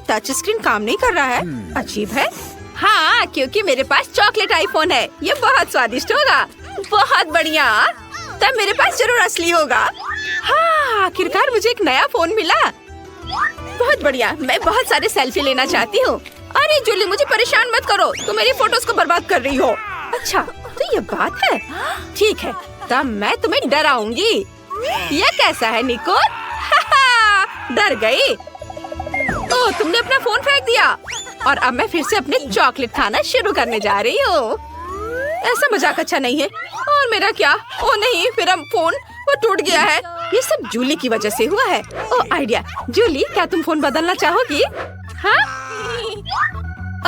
Speaker 1: टच स्क्रीन काम नहीं कर रहा है, अजीब है। हाँ, क्योंकि मेरे पास चॉकलेट आईफोन है। ये बहुत स्वादिष्ट होगा। बहुत बढ़िया, तब मेरे पास जरूर असली होगा। हाँ, आखिरकार मुझे एक नया फोन मिला। बहुत बढ़िया, मैं बहुत सारे सेल्फी लेना चाहती हूँ। अरे जूली, मुझे परेशान मत करो, तुम मेरी फोटोज को बर्बाद कर रही हो। अच्छा, तो ये बात है। ठीक है, तब मैं तुम्हें डराऊंगी। ये कैसा है निकोल? डर गई? ओह, तुमने अपना फोन फेंक दिया और अब मैं फिर से अपने चॉकलेट खाना शुरू करने जा रही हूँ। ऐसा मजाक अच्छा नहीं है। और मेरा क्या? ओह नहीं, मेरा फोन वो टूट गया है। ये सब जूली की वजह से हुआ है। ओह आइडिया, जूली क्या तुम फोन बदलना चाहोगी? हाँ,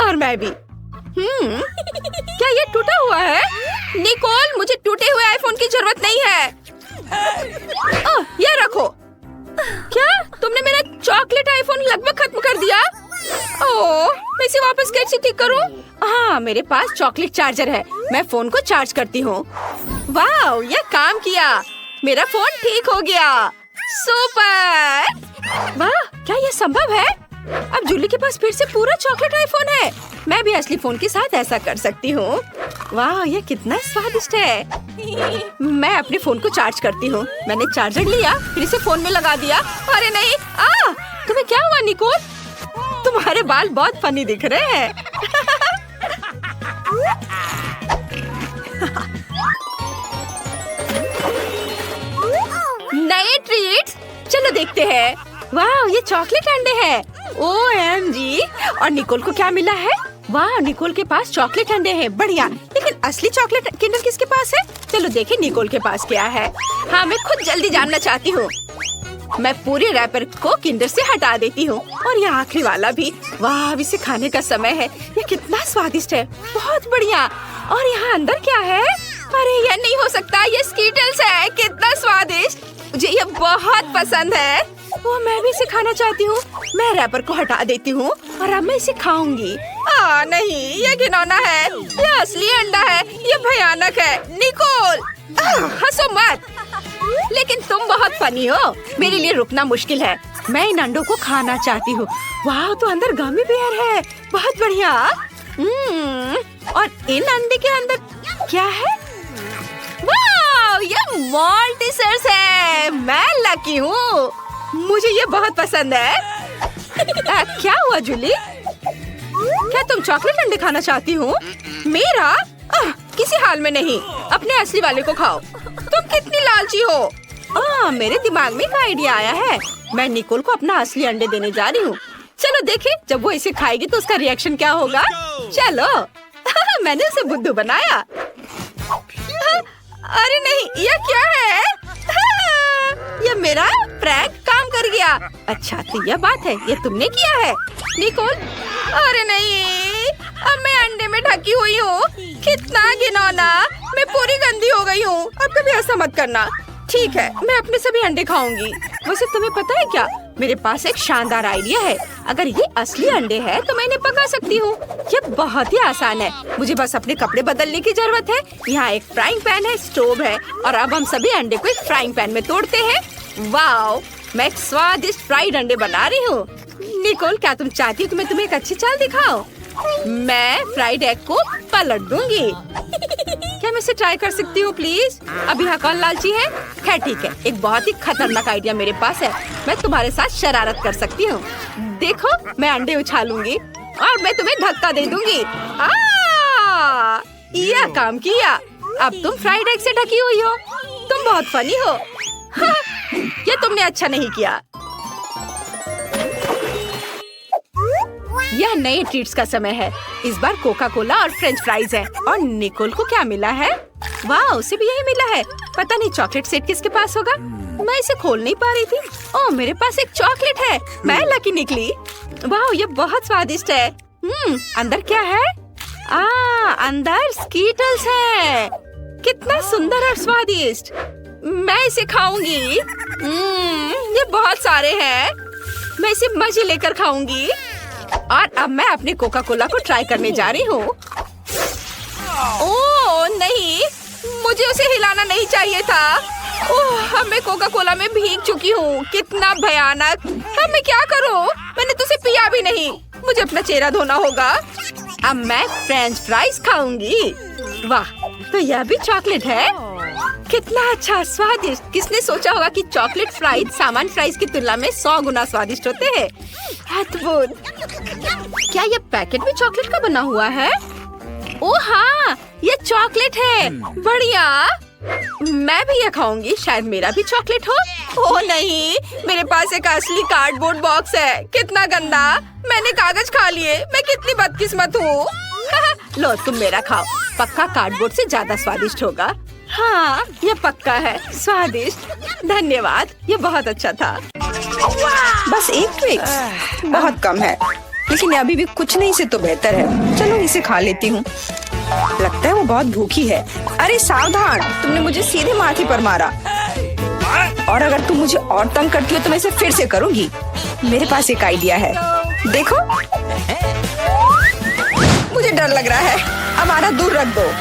Speaker 1: और मैं भी। क्या ये टूटा हुआ है? निकोल, मुझे टूटे हुए आईफोन की जरूरत नहीं है। ओह, ये रखो। क्या तुमने मेरा चॉकलेट आईफोन लगभग खत्म कर दिया? ओह, मैं इसे वापस कैसे ठीक करूं? हाँ, मेरे पास चॉकलेट चार्जर है। मैं फोन को चार्ज करती हूँ। वाह, ये काम किया। मेरा फोन ठीक हो गया। सुपर! वाह, क्या ये संभव है? अब जूली के पास फिर से पूरा चॉकलेट आईफोन है। मैं भी असली फोन के साथ ऐसा कर सकती हूँ। वाह, ये कितना स्वादिष्ट है। मैं अपने फोन को चार्ज करती हूँ। मैंने चार्जर लिया, फिर इसे फोन में लगा दिया। अरे नहीं, तुम्हें क्या हुआ निकोल? तुम्हारे बाल बहुत फनी दिख रहे हैं। नए ट्रीट्स, चलो देखते हैं। वाह, ये चॉकलेट अंडे हैं। OMG! और निकोल को क्या मिला है? वाह, निकोल के पास चॉकलेट अंडे हैं। बढ़िया, लेकिन असली चॉकलेट किंडर किसके पास है? चलो देखें निकोल के पास क्या है। हाँ, मैं खुद जल्दी जानना चाहती हूँ। मैं पूरे रैपर को किंडर से हटा देती हूँ और ये आखिरी वाला भी। वाह, अब इसे खाने का समय है। ये कितना स्वादिष्ट है। बहुत बढ़िया। और यहाँ अंदर क्या है? अरे यह नहीं हो सकता, ये स्कीटल्स है। कितना स्वादिष्ट, मुझे ये बहुत पसंद है। वो मैं भी इसे खाना चाहती हूँ। मैं रैपर को हटा देती हूँ और अब मैं इसे खाऊंगी। नहीं, ये घिनौना है। ये असली अंडा है। ये भयानक है। निकोल, हंसो मत। लेकिन तुम बहुत फनी हो। मेरे लिए रुकना मुश्किल है। मैं इन अंडों को खाना चाहती हूँ। वाह, तो अंदर गमी बेयर है। बहुत बढ़िया। और इन अंडे के अंदर क्या है? वाह, ये मॉल्टिसर्स है। मैं लकी हूँ, मुझे ये बहुत पसंद है। क्या हुआ जूली? क्या तुम चॉकलेट अंडे खाना चाहती हो? मेरा? किसी हाल में नहीं। अपने असली वाले को खाओ। तुम कितनी लालची हो। मेरे दिमाग में एक आइडिया आया है। मैं निकोल को अपना असली अंडे देने जा रही हूँ। चलो देखें, जब वो इसे खाएगी तो उसका रिएक्शन क्या होगा। चलो। मैंने उसे बुद्धू बनाया। अरे नहीं, ये क्या है? ये मेरा प्रैंक काम कर गया। अच्छा, तो यह बात है, ये तुमने किया है निकोल? अरे नहीं, अब मैं अंडे में ढकी हुई हूँ। कितना घिनौना, मैं पूरी गंदी हो गई हूँ। अब कभी ऐसा मत करना। ठीक है, मैं अपने सभी अंडे खाऊंगी। वैसे तुम्हें पता है क्या, मेरे पास एक शानदार आइडिया है। अगर ये असली अंडे हैं तो मैं इन्हें पका सकती हूँ। ये बहुत ही आसान है। मुझे बस अपने कपड़े बदलने की जरूरत है। यहाँ एक फ्राइंग पैन है, स्टोव है और अब हम सभी अंडे को एक फ्राइंग पैन में तोड़ते हैं। वाओ, मैं एक स्वादिष्ट फ्राइड अंडे बना रही हूँ। निकोल, क्या तुम चाहती हो कि मैं तुम्हें एक अच्छी चाल दिखाऊं? मैं फ्राइड एग को पलट दूंगी। क्या मैं इसे ट्राई कर सकती हूँ प्लीज? अब यहाँ कौन लालची है? खैर ठीक है, एक बहुत ही खतरनाक आइडिया मेरे पास है। मैं तुम्हारे साथ शरारत कर सकती हूँ। देखो, मैं अंडे उछालूंगी और मैं तुम्हें धक्का दे दूंगी। यह काम किया। अब तुम फ्राइड एग से ढकी हुई हो। तुम बहुत फनी हो। ये तुमने अच्छा नहीं किया। यह नए ट्रीट्स का समय है। इस बार कोका कोला और फ्रेंच फ्राइज है। और निकोल को क्या मिला है? वाह, उसे भी यही मिला है। पता नहीं चॉकलेट सेट किसके पास होगा। मैं इसे खोल नहीं पा रही थी। ओह, मेरे पास एक चॉकलेट है। मैं लकी निकली। वाह, ये बहुत स्वादिष्ट है। अंदर क्या है? अंदर स्कीटल्स है। कितना सुंदर और स्वादिष्ट। मैं इसे खाऊंगी। ये बहुत सारे हैं। मैं इसे मजे लेकर खाऊंगी। और अब मैं अपने कोका कोला को ट्राई करने जा रही हूँ। ओह नहीं, मुझे उसे हिलाना नहीं चाहिए था। ओह, अब मैं कोका कोला में भीग चुकी हूँ। कितना भयानक। अब मैं क्या करूँ? मैंने तो उसे पिया भी नहीं। मुझे अपना चेहरा धोना होगा। अब मैं फ्रेंच फ्राइज खाऊंगी। वाह, तो यह भी चॉकलेट है। कितना अच्छा, स्वादिष्ट। किसने सोचा होगा कि चॉकलेट फ्राइज सामान्य फ्राइज की तुलना में 100 गुना स्वादिष्ट होते हैं। अद्भुत। क्या ये पैकेट भी चॉकलेट का बना हुआ है? ओह हाँ, ये चॉकलेट है। बढ़िया। मैं भी ये खाऊंगी। शायद मेरा भी चॉकलेट हो। ओह नहीं, मेरे पास एक असली कार्डबोर्ड बॉक्स है। कितना गंदा। मैंने कागज खा लिए। मैं कितनी बदकिस्मत हूँ। लो, तुम मेरा खाओ। पक्का कार्डबोर्ड से ज्यादा स्वादिष्ट होगा। हाँ, ये पक्का है स्वादिष्ट। धन्यवाद, ये बहुत अच्छा था।
Speaker 3: बस एक ट्विक्स बहुत कम है, लेकिन अभी भी कुछ नहीं से तो बेहतर है। चलो इसे खा लेती हूँ। लगता है वो बहुत भूखी है। अरे सावधान, तुमने मुझे सीधे माथे पर मारा। और अगर तुम मुझे और तंग करती हो तो मैं इसे फिर से करूँगी। मेरे पास एक आइडिया है। देखो, मुझे डर लग रहा है। अब आरा दूर रख दो।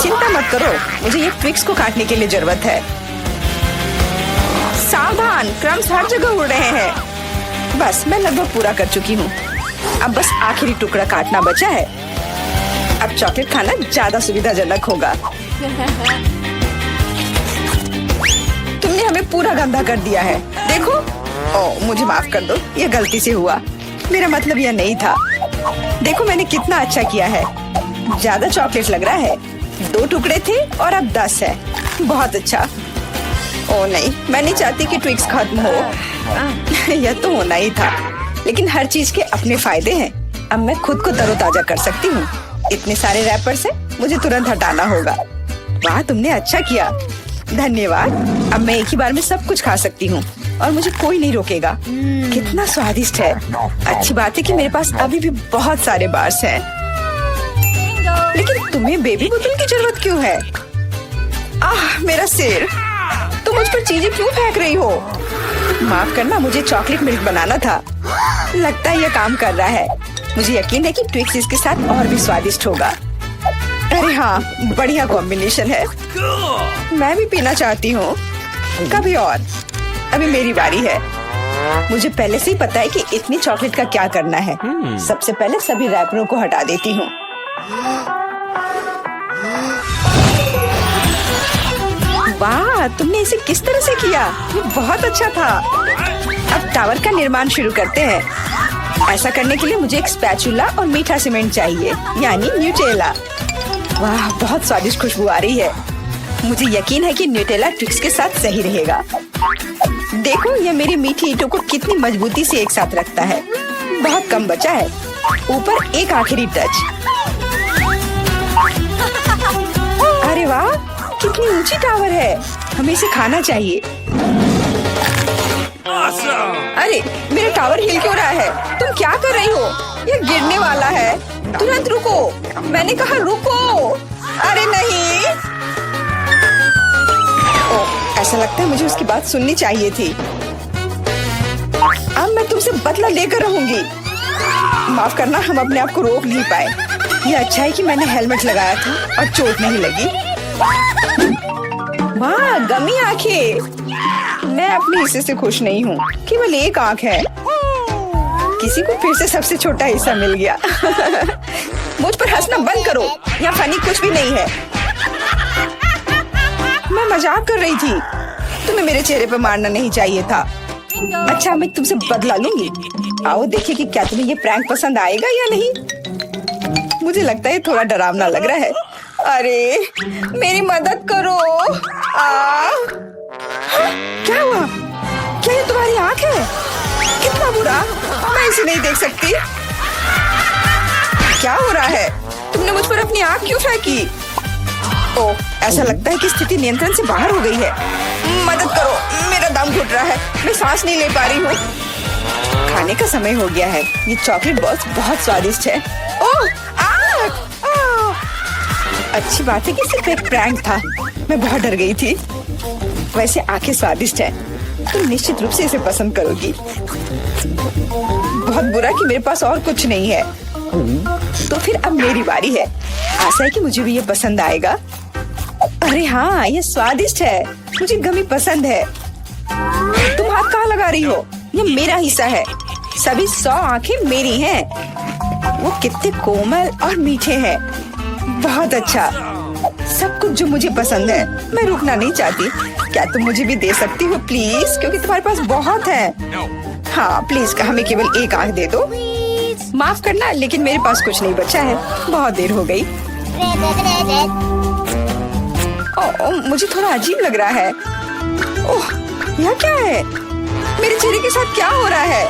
Speaker 3: चिंता मत करो, मुझे ये ट्विक्स को काटने के लिए जरूरत है। सावधान, क्रम्स हर जगह उड़ रहे हैं। बस मैं लगभग पूरा कर चुकी हूँ। अब बस आखिरी टुकड़ा काटना बचा है। अब चॉकलेट खाना ज्यादा सुविधाजनक होगा। तुमने हमें पूरा गंदा कर दिया है। देखो। ओह, मुझे माफ कर दो, ये गलती से हुआ। मेरा मतलब यह नहीं था। देखो मैंने कितना अच्छा किया है। ज्यादा चॉकलेट लग रहा है। 2 टुकड़े थे और अब 10 है। बहुत अच्छा। ओह नहीं, मैं नहीं चाहती कि ट्विक्स खत्म हो। यह तो होना ही था, लेकिन हर चीज के अपने फायदे हैं। अब मैं खुद को तरोताजा कर सकती हूँ। इतने सारे रैपर से मुझे तुरंत हटाना होगा। वाह, तुमने अच्छा किया। धन्यवाद। अब मैं एक ही बार में सब कुछ खा सकती हूँ और मुझे कोई नहीं रोकेगा। कितना स्वादिष्ट है। अच्छी बात है कि मेरे पास अभी भी बहुत सारे बार्स हैं। लेकिन तुम्हें बेबी बोतल की जरूरत क्यों है? मेरा सिर। तुम मुझ पर चीजें क्यों फेंक रही हो? माफ करना, मुझे चॉकलेट मिल्क बनाना था। लगता है यह काम कर रहा है। मुझे यकीन है कि ट्विक्स इसके साथ और भी स्वादिष्ट होगा। अरे हाँ, बढ़िया कॉम्बिनेशन है। मैं भी पीना चाहती हूँ। कभी और। अभी मेरी बारी है। मुझे पहले से ही पता है कि इतनी चॉकलेट का क्या करना है। सबसे पहले सभी रैपरों को हटा देती हूँ। वाह, तुमने इसे किस तरह से किया? ये बहुत अच्छा था। अब टावर का निर्माण शुरू करते हैं। ऐसा करने के लिए मुझे एक स्पैचुला और मीठा सीमेंट चाहिए, यानी न्यूटेला। वाह, बहुत स्वादिष्ट खुशबू आ रही है। मुझे यकीन है कि न्यूटेला ट्विक्स के साथ सही रहेगा। देखो, ये मेरी मीठी ईंटों को कितनी मजबूती से एक साथ रखता है। बहुत कम बचा है। ऊपर एक आखिरी टच। अरे वाह, कितनी ऊंची टावर है। हमें इसे खाना चाहिए। अरे, मेरा टावर हिल क्यों रहा है? तुम क्या कर रही हो? ये गिरने वाला है। तुरंत रुको। मैंने कहा रुको। अरे नहीं। ओह, ऐसा लगता है मुझे उसकी बात सुननी चाहिए थी। अब मैं तुमसे बदला लेकर रहूंगी। माफ करना, हम अपने आप को रोक नहीं पाए। ये अच्छा है कि मैंने हेलमेट लगाया था और चोट नहीं लगी। वाह, गमी आंखें। मैं अपने हिस्से से खुश नहीं हूँ। केवल एक आंख है। किसी को फिर से सबसे छोटा हिस्सा मिल गया। मुझ पर हंसना बंद करो। यहाँ फनी कुछ भी नहीं है। मैं मजाक कर रही थी। तुम्हें मेरे चेहरे पर मारना नहीं चाहिए था। अच्छा, मैं तुमसे बदला लूंगी। आओ देखें कि क्या तुम्हें ये प्रैंक पसंद आएगा या नहीं। मुझे लगता है थोड़ा डरावना लग रहा है। अरे, मेरी मदद करो। क्या हुआ? क्या ये तुम्हारी आँख है? कितना बुरा। मैं इसे नहीं देख सकती। क्या हो रहा है? तुमने मुझ पर अपनी आँख क्यों फेंकी? ओह, ऐसा लगता है कि स्थिति नियंत्रण से बाहर हो गई है। मदद करो, मेरा दम घुट रहा है। मैं सांस नहीं ले पा रही हूँ। खाने का समय हो गया है। ये चॉकलेट बॉल्स बहुत स्वादिष्ट है। ओह! अच्छी बात है कि सिर्फ एक प्रैंक था। मैं बहुत डर गई थी। वैसे आंखें स्वादिष्ट है, तुम निश्चित रूप से इसे पसंद करोगी। बहुत बुरा कि मेरे पास और कुछ नहीं है। तो फिर अब मेरी बारी है। आशा है कि मुझे भी ये पसंद आएगा। अरे हाँ, ये स्वादिष्ट है। मुझे गमी पसंद है। तुम हाथ कहाँ लगा रही हो? ये मेरा हिस्सा है। सभी 100 आंखें मेरी हैं। वो कितने कोमल और मीठे हैं। बहुत अच्छा, सब कुछ जो मुझे पसंद है। मैं रुकना नहीं चाहती। क्या तुम मुझे भी दे सकती हो प्लीज? क्योंकि तुम्हारे पास बहुत है। हाँ प्लीज, हमें केवल एक आंख दे दो। माफ करना, लेकिन मेरे पास कुछ नहीं बचा है। बहुत देर हो गई। ओह, मुझे थोड़ा अजीब लग रहा है। ओह, यह क्या है? मेरे चेहरे के साथ क्या हो रहा है?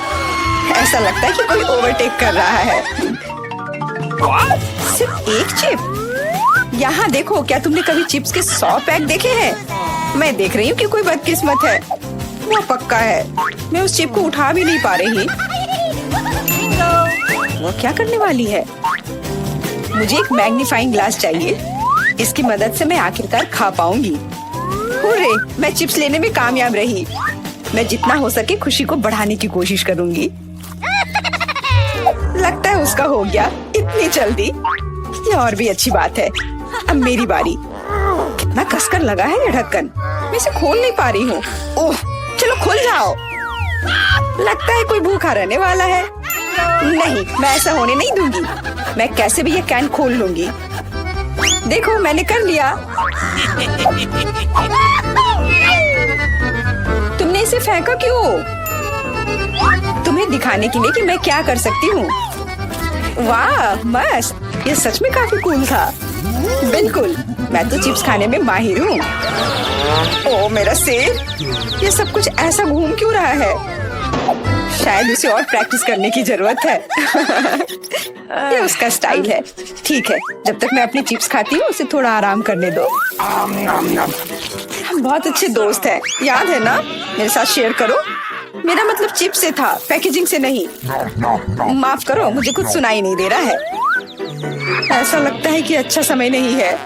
Speaker 3: ऐसा लगता है कि कोई ओवरटेक कर रहा है। सिर्फ एक चिप? यहाँ देखो, क्या तुमने कभी चिप्स के 100 पैक देखे हैं? मैं देख रही हूँ कि कोई बदकिस्मत है। वो पक्का है। मैं उस चिप को उठा भी नहीं पा रही। वो क्या करने वाली है? मुझे एक मैग्नीफाइंग ग्लास चाहिए। इसकी मदद से मैं आखिरकार खा पाऊंगी। हुर्रे, मैं चिप्स लेने में कामयाब रही। मैं जितना हो सके खुशी को बढ़ाने की कोशिश करूंगी। लगता है उसका हो गया इतनी जल्दी। ये और भी अच्छी बात है। अब मेरी बारी। कितना कसकर लगा है ये ढक्कन। मैं इसे खोल नहीं पा रही हूँ। ओह, चलो खुल जाओ। लगता है कोई भूखा रहने वाला है। नहीं, मैं ऐसा होने नहीं दूंगी। मैं कैसे भी ये कैन खोल लूंगी। देखो, मैंने कर लिया। तुमने इसे फेंका क्यों? तुम्हें दिखाने के लिए कि मैं क्या कर सकती हूँ। वाह, मस्त। ये सच में काफी कूल था। बिल्कुल, मैं तो चिप्स खाने में माहिर हूँ। ओह मेरा सिर, ये सब कुछ ऐसा घूम क्यों रहा है? शायद उसे और प्रैक्टिस करने की जरूरत है। ये उसका स्टाइल है। ठीक है, जब तक मैं अपनी चिप्स खाती हूँ उसे थोड़ा आराम करने दो। हम बहुत अच्छे दोस्त हैं, याद है ना? मेरे साथ शेयर करो। मेरा मतलब चिप्स से था, पैकेजिंग से नहीं। माफ करो, मुझे कुछ सुनाई नहीं दे रहा है। ऐसा लगता है कि अच्छा समय नहीं है।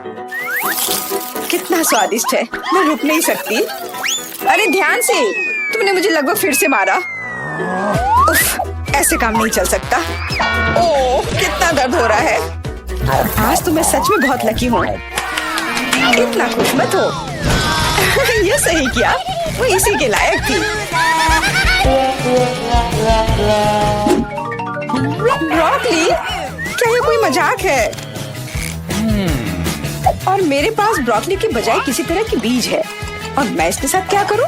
Speaker 3: कितना स्वादिष्ट है, मैं रुक नहीं सकती। अरे ध्यान से, तुमने मुझे लगभग फिर से मारा। उफ, ऐसे काम नहीं चल सकता। ओह, कितना दर्द हो रहा है। आज तो मैं सच में बहुत लकी हूँ। इतना खुश मत हो। ये सही किया, वो इसी के लायक थी। ब्रोकली, क्या ये कोई मजाक है? और मेरे पास ब्रोकली के बजाय किसी तरह की बीज है, और मैं इसके साथ क्या करूं?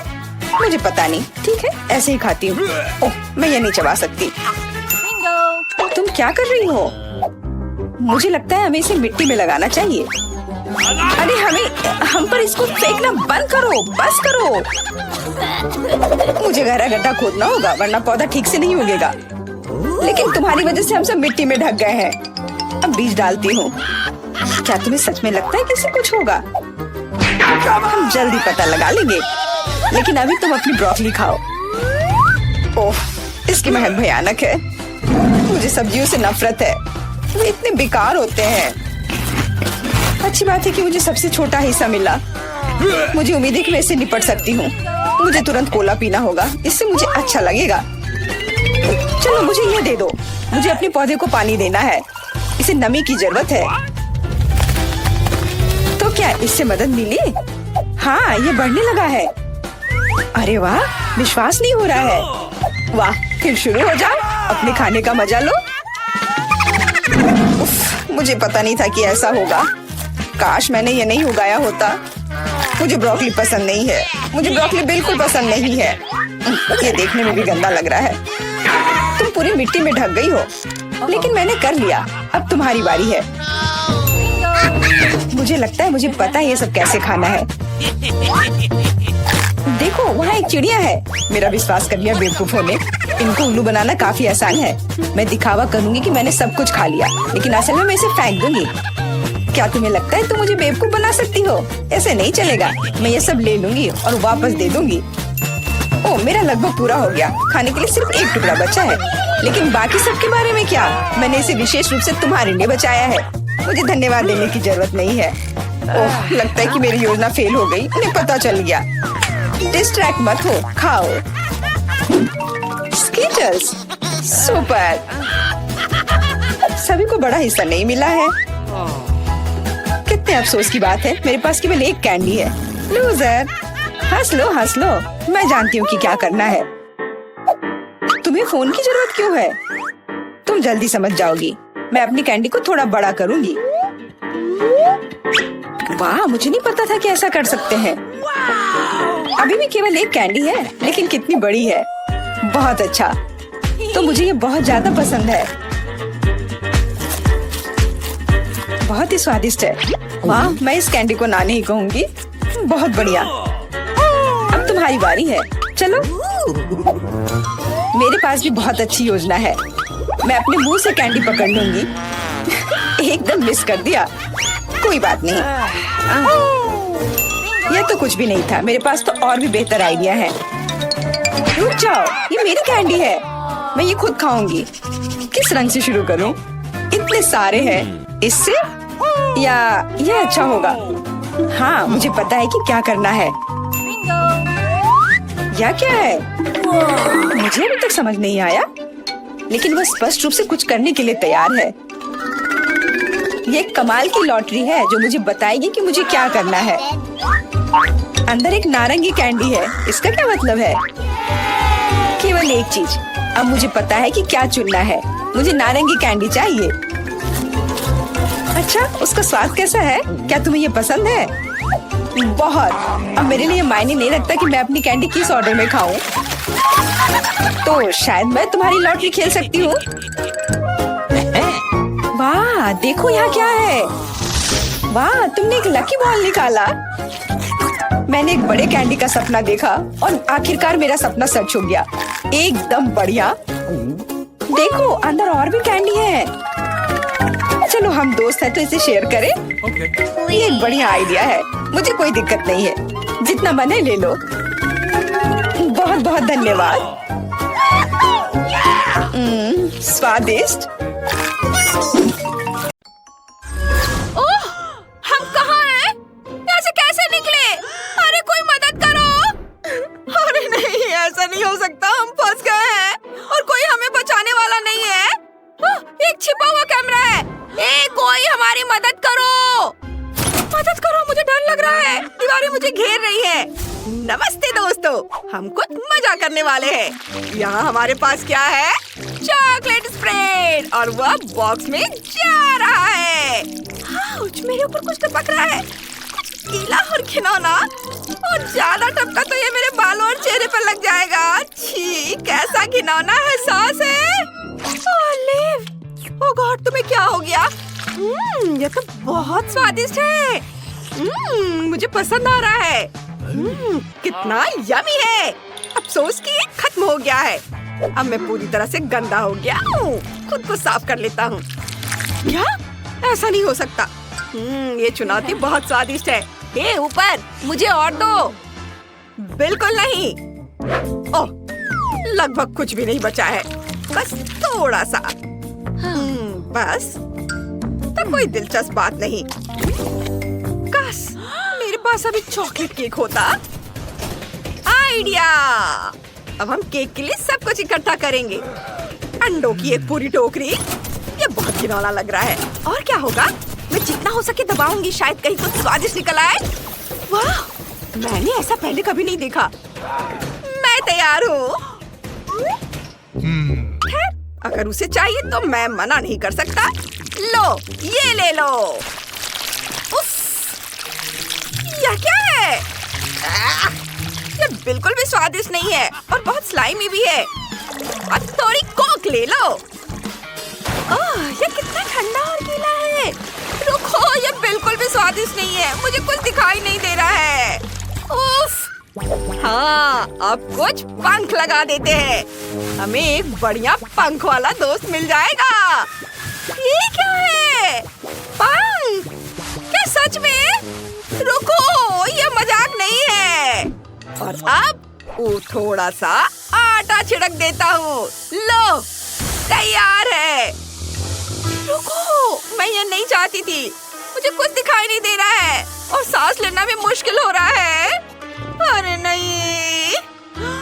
Speaker 3: मुझे पता नहीं। ठीक है, ऐसे ही खाती हूँ। ओह, मैं ये नहीं चबा सकती। तुम क्या कर रही हो? मुझे लगता है हमें इसे मिट्टी में लगाना चाहिए। अरे हम पर इसको फेंकना बंद करो, बस करो। मुझे गहरा गड्ढा खोदना होगा, वरना पौधा ठीक से नहीं उगेगा। लेकिन तुम्हारी वजह से हम सब मिट्टी में ढक गए हैं। अब बीज डालती हूँ। क्या तुम्हें सच में लगता है कि इससे कुछ होगा? हम जल्दी पता लगा लेंगे। लेकिन अभी तुम अपनी ब्रोकली खाओ। ओह, इसकी महक भयानक है। मुझे सब्जियों से नफरत है, वो इतने बेकार होते हैं। अच्छी बात है कि मुझे सबसे छोटा हिस्सा मिला। मुझे उम्मीद है कि मैं इससे निपट सकती हूँ। मुझे तुरंत कोला पीना होगा, इससे मुझे अच्छा लगेगा। चलो मुझे ये दे दो। मुझे अपने पौधे को पानी देना है, इसे नमी की जरूरत है। तो क्या इससे मदद मिली? हाँ, ये बढ़ने लगा है। अरे वाह, विश्वास नहीं हो रहा है। वाह, फिर शुरू हो जाओ, अपने खाने का मजा लो। उफ, मुझे पता नहीं था कि ऐसा होगा। काश मैंने ये नहीं उगाया होता। मुझे ब्रोकली पसंद नहीं है। मुझे ब्रोकली बिल्कुल पसंद नहीं है। ये देखने में भी गंदा लग रहा है। तुम पूरी मिट्टी में ढक गई हो, लेकिन मैंने कर लिया। अब तुम्हारी बारी है। मुझे लगता है मुझे पता है ये सब कैसे खाना है। देखो, वहाँ एक चिड़िया है। मेरा विश्वास कर लिया बेवकूफों ने। इनको उल्लू बनाना काफी आसान है। मैं दिखावा करूंगी कि मैंने सब कुछ खा लिया, लेकिन असल में मैं इसे फेंक दूंगी। क्या तुम्हें लगता है तुम मुझे बेवकूफ बना सकती हो? ऐसे नहीं चलेगा। मैं ये सब ले लूंगी और वापस दे दूंगी। ओ, मेरा लगभग पूरा हो गया। खाने के लिए सिर्फ एक टुकड़ा बचा है। लेकिन बाकी सब के बारे में क्या? मैंने इसे विशेष रूप से तुम्हारे लिए बचाया है। मुझे धन्यवाद देने की जरूरत नहीं है। ओह, लगता है कि मेरी योजना फेल हो गई। उन्हें पता चल गया। डिस्ट्रैक्ट मत हो, खाओ। Skittles, super. सभी को बड़ा हिस्सा नहीं मिला है। कितने अफसोस की बात है, मेरे पास केवल एक कैंडी है। लूजर, हंस लो हंस लो। मैं जानती हूँ कि क्या करना है। तुम्हें फोन की जरूरत क्यों है? तुम जल्दी समझ जाओगी। मैं अपनी कैंडी को थोड़ा बड़ा करूंगी। वाह, मुझे नहीं पता था कि ऐसा कर सकते हैं। अभी भी केवल एक कैंडी है, लेकिन कितनी बड़ी है। बहुत अच्छा, तो मुझे ये बहुत ज्यादा पसंद है। बहुत ही स्वादिष्ट है। वाह, मैं इस कैंडी को ना नहीं कहूंगी। बहुत बढ़िया। अब तुम्हारी बारी है। चलो, मेरे पास भी बहुत अच्छी योजना है। मैं अपने मुंह से कैंडी पकड़ लूंगी। एकदम मिस कर दिया। कोई बात नहीं। यह तो कुछ भी नहीं था। मेरे पास तो और भी बेहतर आइडिया है। रुक जाओ, ये मेरी कैंडी है। मैं ये खुद खाऊंगी। किस रंग से शुरू करूं? इतने सारे हैं। इससे या यह अच्छा होगा? हाँ, मुझे पता है कि क्या करना है। यह क्या है? मुझे अभी तक समझ नहीं आया, लेकिन वह स्पष्ट रूप से कुछ करने के लिए तैयार है। ये एक कमाल की लॉटरी है जो मुझे बताएगी कि मुझे क्या करना है। अंदर एक नारंगी कैंडी है। इसका क्या मतलब है? केवल एक चीज। अब मुझे पता है कि क्या चुनना है। मुझे नारंगी कैंडी चाहिए। अच्छा, उसका स्वाद कैसा है? क्या तुम्हें ये पसंद है? बहुत। अब मेरे लिए मायने नहीं रखता कि मैं अपनी कैंडी किस ऑर्डर में खाऊं। तो शायद मैं तुम्हारी लॉटरी खेल सकती हूँ। वाह, देखो यहाँ क्या है। वाह, तुमने एक लकी बॉल निकाला। मैंने एक बड़े कैंडी का सपना देखा और आखिरकार मेरा सपना सच हो गया। एकदम बढ़िया। देखो, अंदर और भी कैंडी है। चलो, हम दोस्त हैं तो इसे शेयर करें। ये एक बढ़िया आइडिया है। मुझे कोई दिक्कत नहीं है। जितना मन है ले लो। बहुत बहुत धन्यवाद। स्वादिष्ट।
Speaker 1: ओह, हम कहाँ हैं? यहाँ से कैसे निकले? अरे कोई मदद करो। अरे नहीं, ऐसा नहीं हो सकता। हम फंस गए हैं और कोई हमें बचाने वाला नहीं है। एक छिपा हुआ कैमरा है। कोई हमारी मदद करो। मदद करो, मुझे डर लग रहा है। दीवारें मुझे घेर रही है। नमस्ते दोस्तों, हम कुछ मजा करने वाले हैं। यहाँ हमारे पास क्या है? चॉकलेट स्प्रेड, और वह बॉक्स में जा रहा है। आउच, मेरे ऊपर कुछ टपक रहा है। कुछ गीला और घिनौना, और ज्यादा टपका तो ये मेरे बालों और चेहरे पर लग जाएगा। छी, कैसा घिनौना एहसास है। ओलिव, ओह गॉड, तुम्हें क्या हो गया? ये तो बहुत स्वादिष्ट है। मुझे पसंद आ रहा है। कितना यमी है। अफसोस कि ये खत्म हो गया है। अब मैं पूरी तरह से गंदा हो गया हूँ। खुद को साफ कर लेता हूँ। क्या? ऐसा नहीं हो सकता। ये चुनौती बहुत स्वादिष्ट है। हे ऊपर, मुझे और दो। बिल्कुल नहीं। ओह, लगभग कुछ भी नहीं बचा है। बस थोड़ा सा। बस तो कोई दिलचस्प बात नहीं। काश मेरे पास अभी चॉकलेट केक होता। आइडिया! अब हम केक के लिए सब कुछ इकट्ठा करेंगे। अंडों की एक पूरी टोकरी। ये बहुत घिनौना लग रहा है। और क्या होगा? मैं जितना हो सके दबाऊंगी, शायद कहीं कुछ स्वादिष्ट निकल आए। वाह, मैंने ऐसा पहले कभी नहीं देखा। मैं तैयार हूँ। अगर उसे चाहिए तो मैं मना नहीं कर सकता। लो, ये ले लो। उफ, यह क्या है? ये बिल्कुल भी स्वादिष्ट नहीं है और बहुत स्लाइमी भी है। अब थोड़ी कोक ले लो। ये कितना ठंडा और गीला है। रुको, ये बिल्कुल भी स्वादिष्ट नहीं है। मुझे कुछ दिखाई नहीं दे रहा है। उफ, हाँ, अब कुछ पंख लगा देते हैं। हमें एक बढ़िया पंख वाला दोस्त मिल जाएगा। ये क्या है? पंख? क्या सच में? रुको, ये मजाक नहीं है। और अब थोड़ा सा आटा छिड़क देता हूँ। लो, तैयार है। रुको, मैं ये नहीं चाहती थी। मुझे कुछ दिखाई नहीं दे रहा है और सांस लेना भी मुश्किल हो रहा है। अरे नहीं,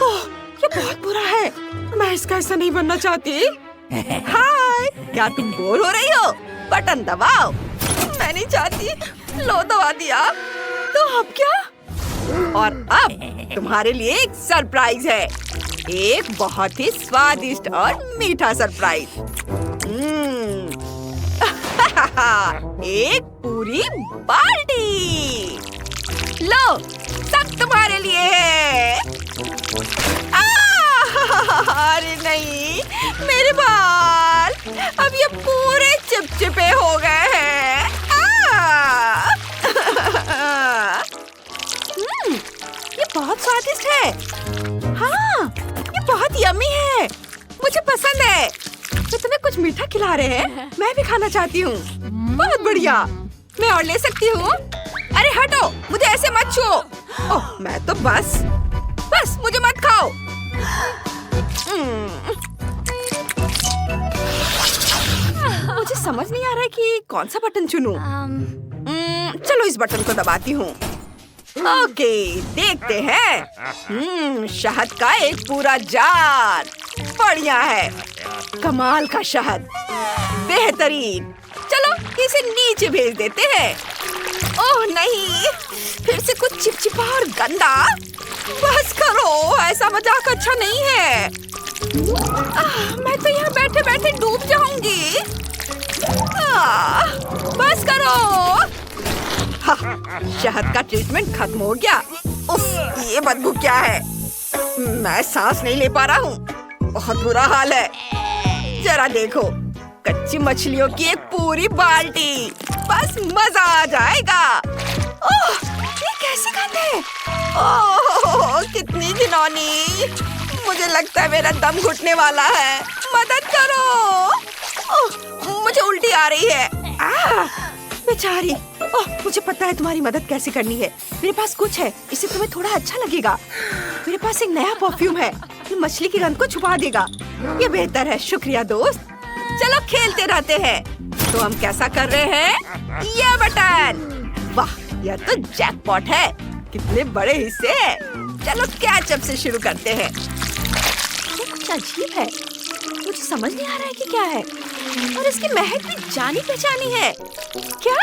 Speaker 1: ओह, ये बहुत बुरा है। मैं इसका ऐसा नहीं बनना चाहती। हाय, क्या तुम बोर हो रही हो? बटन दबाओ। मैं नहीं चाहती। लो, दबा दिया। तो अब क्या? और अब तुम्हारे लिए एक सरप्राइज है। एक बहुत ही स्वादिष्ट और मीठा सरप्राइज। एक पूरी बाल्टी। लो, सब तुम्हारे लिए है। अरे नहीं, मेरे बाल अब ये पूरे चिपचिपे हो गए हैं। ये बहुत स्वादिष्ट है। हाँ, ये बहुत यम्मी है। मुझे पसंद है। तो तुम्हें कुछ मीठा खिला रहे हैं, मैं भी खाना चाहती हूँ। बहुत बढ़िया, मैं और ले सकती हूँ। अरे हटो, मुझे ऐसे मत छुओ। ओह, मैं तो बस मुझे मत खाओ। मुझे समझ नहीं आ रहा है कि कौन सा बटन चुनूं। चलो इस बटन को दबाती हूँ। ओके, देखते हैं। शहद का एक पूरा जार। बढ़िया है, कमाल का शहद, बेहतरीन। चलो इसे नीचे भेज देते हैं। ओह नहीं, फिर से कुछ चिपचिपा और गंदा। बस करो, ऐसा मजाक अच्छा नहीं है। मैं तो यहाँ बैठे बैठे डूब जाऊंगी। बस करो। शहद का ट्रीटमेंट खत्म हो गया। उफ, ये बदबू क्या है? मैं सांस नहीं ले पा रहा हूँ। बहुत बुरा हाल है। जरा देखो, कच्ची मछलियों की एक पूरी बाल्टी। बस मजा आ जाएगा। ओह, ये कैसी गंध है? ओह, कितनी घिनौनी। मुझे लगता है मेरा दम घुटने वाला है। मदद करो। ओह, मुझे उल्टी आ रही है। बेचारी। ओह, मुझे पता है तुम्हारी मदद कैसे करनी है। मेरे पास कुछ है, इससे तुम्हें थोड़ा अच्छा लगेगा। मेरे पास एक नया परफ्यूम है, ये मछली की गंध को छुपा देगा। ये बेहतर है। शुक्रिया दोस्त। चलो खेलते रहते हैं। तो हम कैसा कर रहे हैं? ये बटन। वाह, यह तो जैकपॉट है। कितने बड़े हिस्से हैं। चलो कैचअप से शुरू करते हैं। ये कुछ अजीब है, मुझे समझ नहीं आ रहा है कि क्या है। और इसकी महक भी जानी पहचानी है। क्या?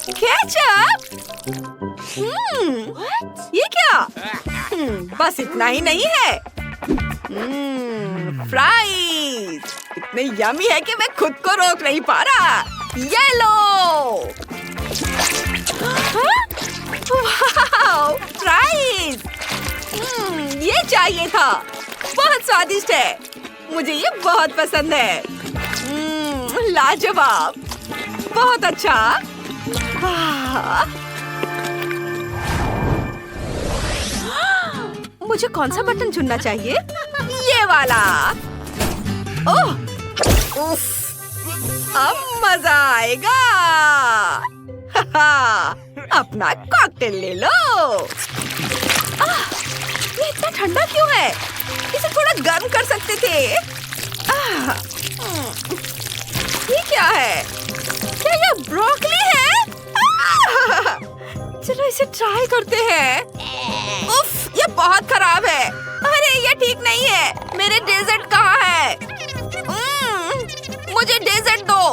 Speaker 1: केचप? ये क्या? बस इतना ही नहीं है। फ्राइज इतने यमी है कि मैं खुद को रोक नहीं पा रहा। ये लो। Wow, fries. ये चाहिए था। बहुत स्वादिष्ट है। मुझे ये बहुत पसंद है। लाजवाब, बहुत अच्छा। मुझे कौन सा बटन चुनना चाहिए? ये वाला। ओह, उफ, अब मजा आएगा। अपना कॉकटेल ले लो। ये इतना ठंडा क्यों है? इसे थोड़ा गर्म कर सकते थे। ये क्या है? क्या ये ब्रोकली है? चलो इसे ट्राई करते हैं। उफ, ये बहुत खराब है। अरे ये ठीक नहीं है। मेरे डेजर्ट कहाँ है? मुझे डेजर्ट दो।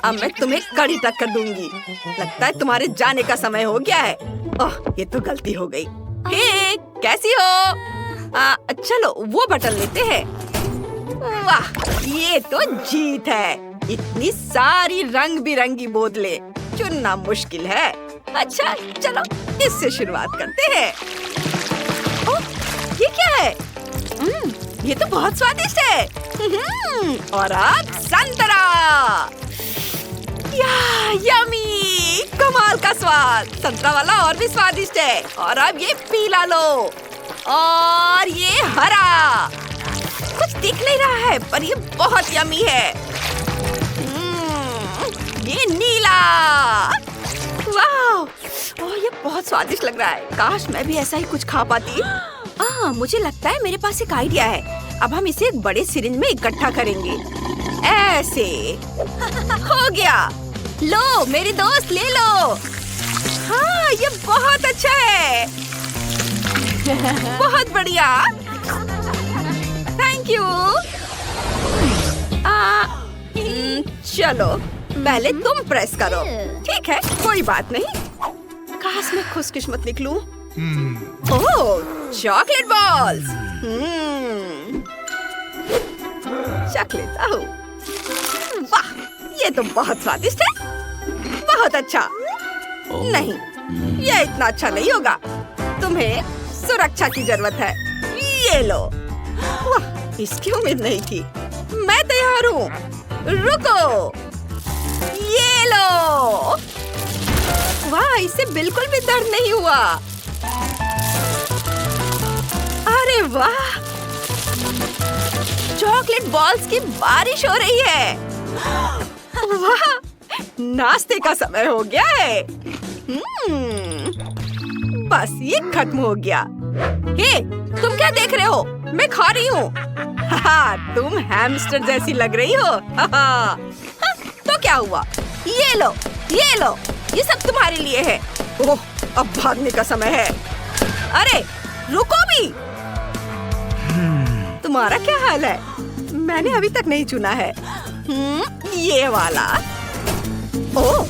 Speaker 1: अब मैं तुम्हें कड़ी टक्कर दूंगी। लगता है तुम्हारे जाने का समय हो गया है। ओह, ये तो गलती हो गई। हे, कैसी हो? चलो वो बटन लेते हैं। वाह, ये तो जीत है। इतनी सारी रंग बिरंगी बोतलें चुनना मुश्किल है। अच्छा, चलो इससे शुरुआत करते हैं। ओह, ये क्या है? ये तो बहुत स्वादिष्ट है। और अब संतरा। यम्मी, कमाल का स्वाद। संतरा वाला और भी स्वादिष्ट है। और अब ये पीला लो। और ये हरा। कुछ दिख नहीं रहा है, पर ये बहुत यम्मी है। ये नीला। वाह, ओह ये बहुत स्वादिष्ट लग रहा है। काश मैं भी ऐसा ही कुछ खा पाती। मुझे लगता है मेरे पास एक आइडिया है। अब हम इसे एक बड़े सिरिंज में इकट्ठा करेंगे। ऐसे हो गया। लो मेरी दोस्त, ले लो। हाँ, ये बहुत अच्छा है। बहुत बढ़िया, थैंक यू। चलो पहले तुम प्रेस करो। ठीक है, कोई बात नहीं। काश मैं खुशकिस्मत निकलूं। ओह, चॉकलेट बॉल्स। चख लेता हूँ। वाह, ये तो बहुत स्वादिष्ट है। बहुत अच्छा। नहीं, ये इतना अच्छा नहीं होगा। तुम्हें सुरक्षा की जरूरत है। ये लो। वाह, इसकी उम्मीद नहीं थी। मैं तैयार हूँ। रुको, ये लो। वाह, इससे बिल्कुल भी दर्द नहीं हुआ। अरे वाह, चॉकलेट बॉल्स की बारिश हो रही है। वाह, नाश्ते का समय हो गया है। बस ये खत्म हो गया। हे, तुम क्या देख रहे हो? मैं खा रही हूँ। तुम हैमस्टर जैसी लग रही हो। तो क्या हुआ? ये लो, ये लो, ये सब तुम्हारे लिए है। ओह, अब भागने का समय है। अरे रुको भी। तुम्हारा क्या हाल है? मैंने अभी तक नहीं चुना है। ये वाला। ओह,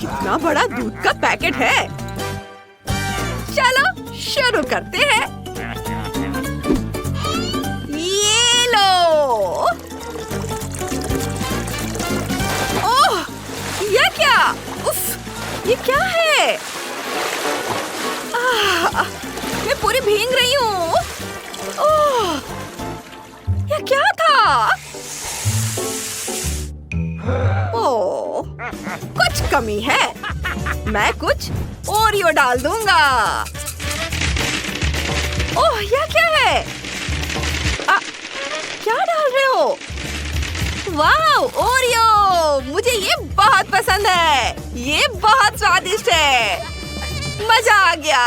Speaker 1: कितना बड़ा दूध का पैकेट है। चलो शुरू करते हैं। ये लो। ओह, ये क्या? उफ, ये क्या है? मैं पूरी भीग रही हूँ। ओह, ये क्या था? ओह, कुछ कमी है। मैं कुछ ओरियो डाल दूंगा। ओह, यह क्या है? क्या डाल रहे हो? वाह, ओरियो! मुझे ये बहुत पसंद है। ये बहुत स्वादिष्ट है। मजा आ गया।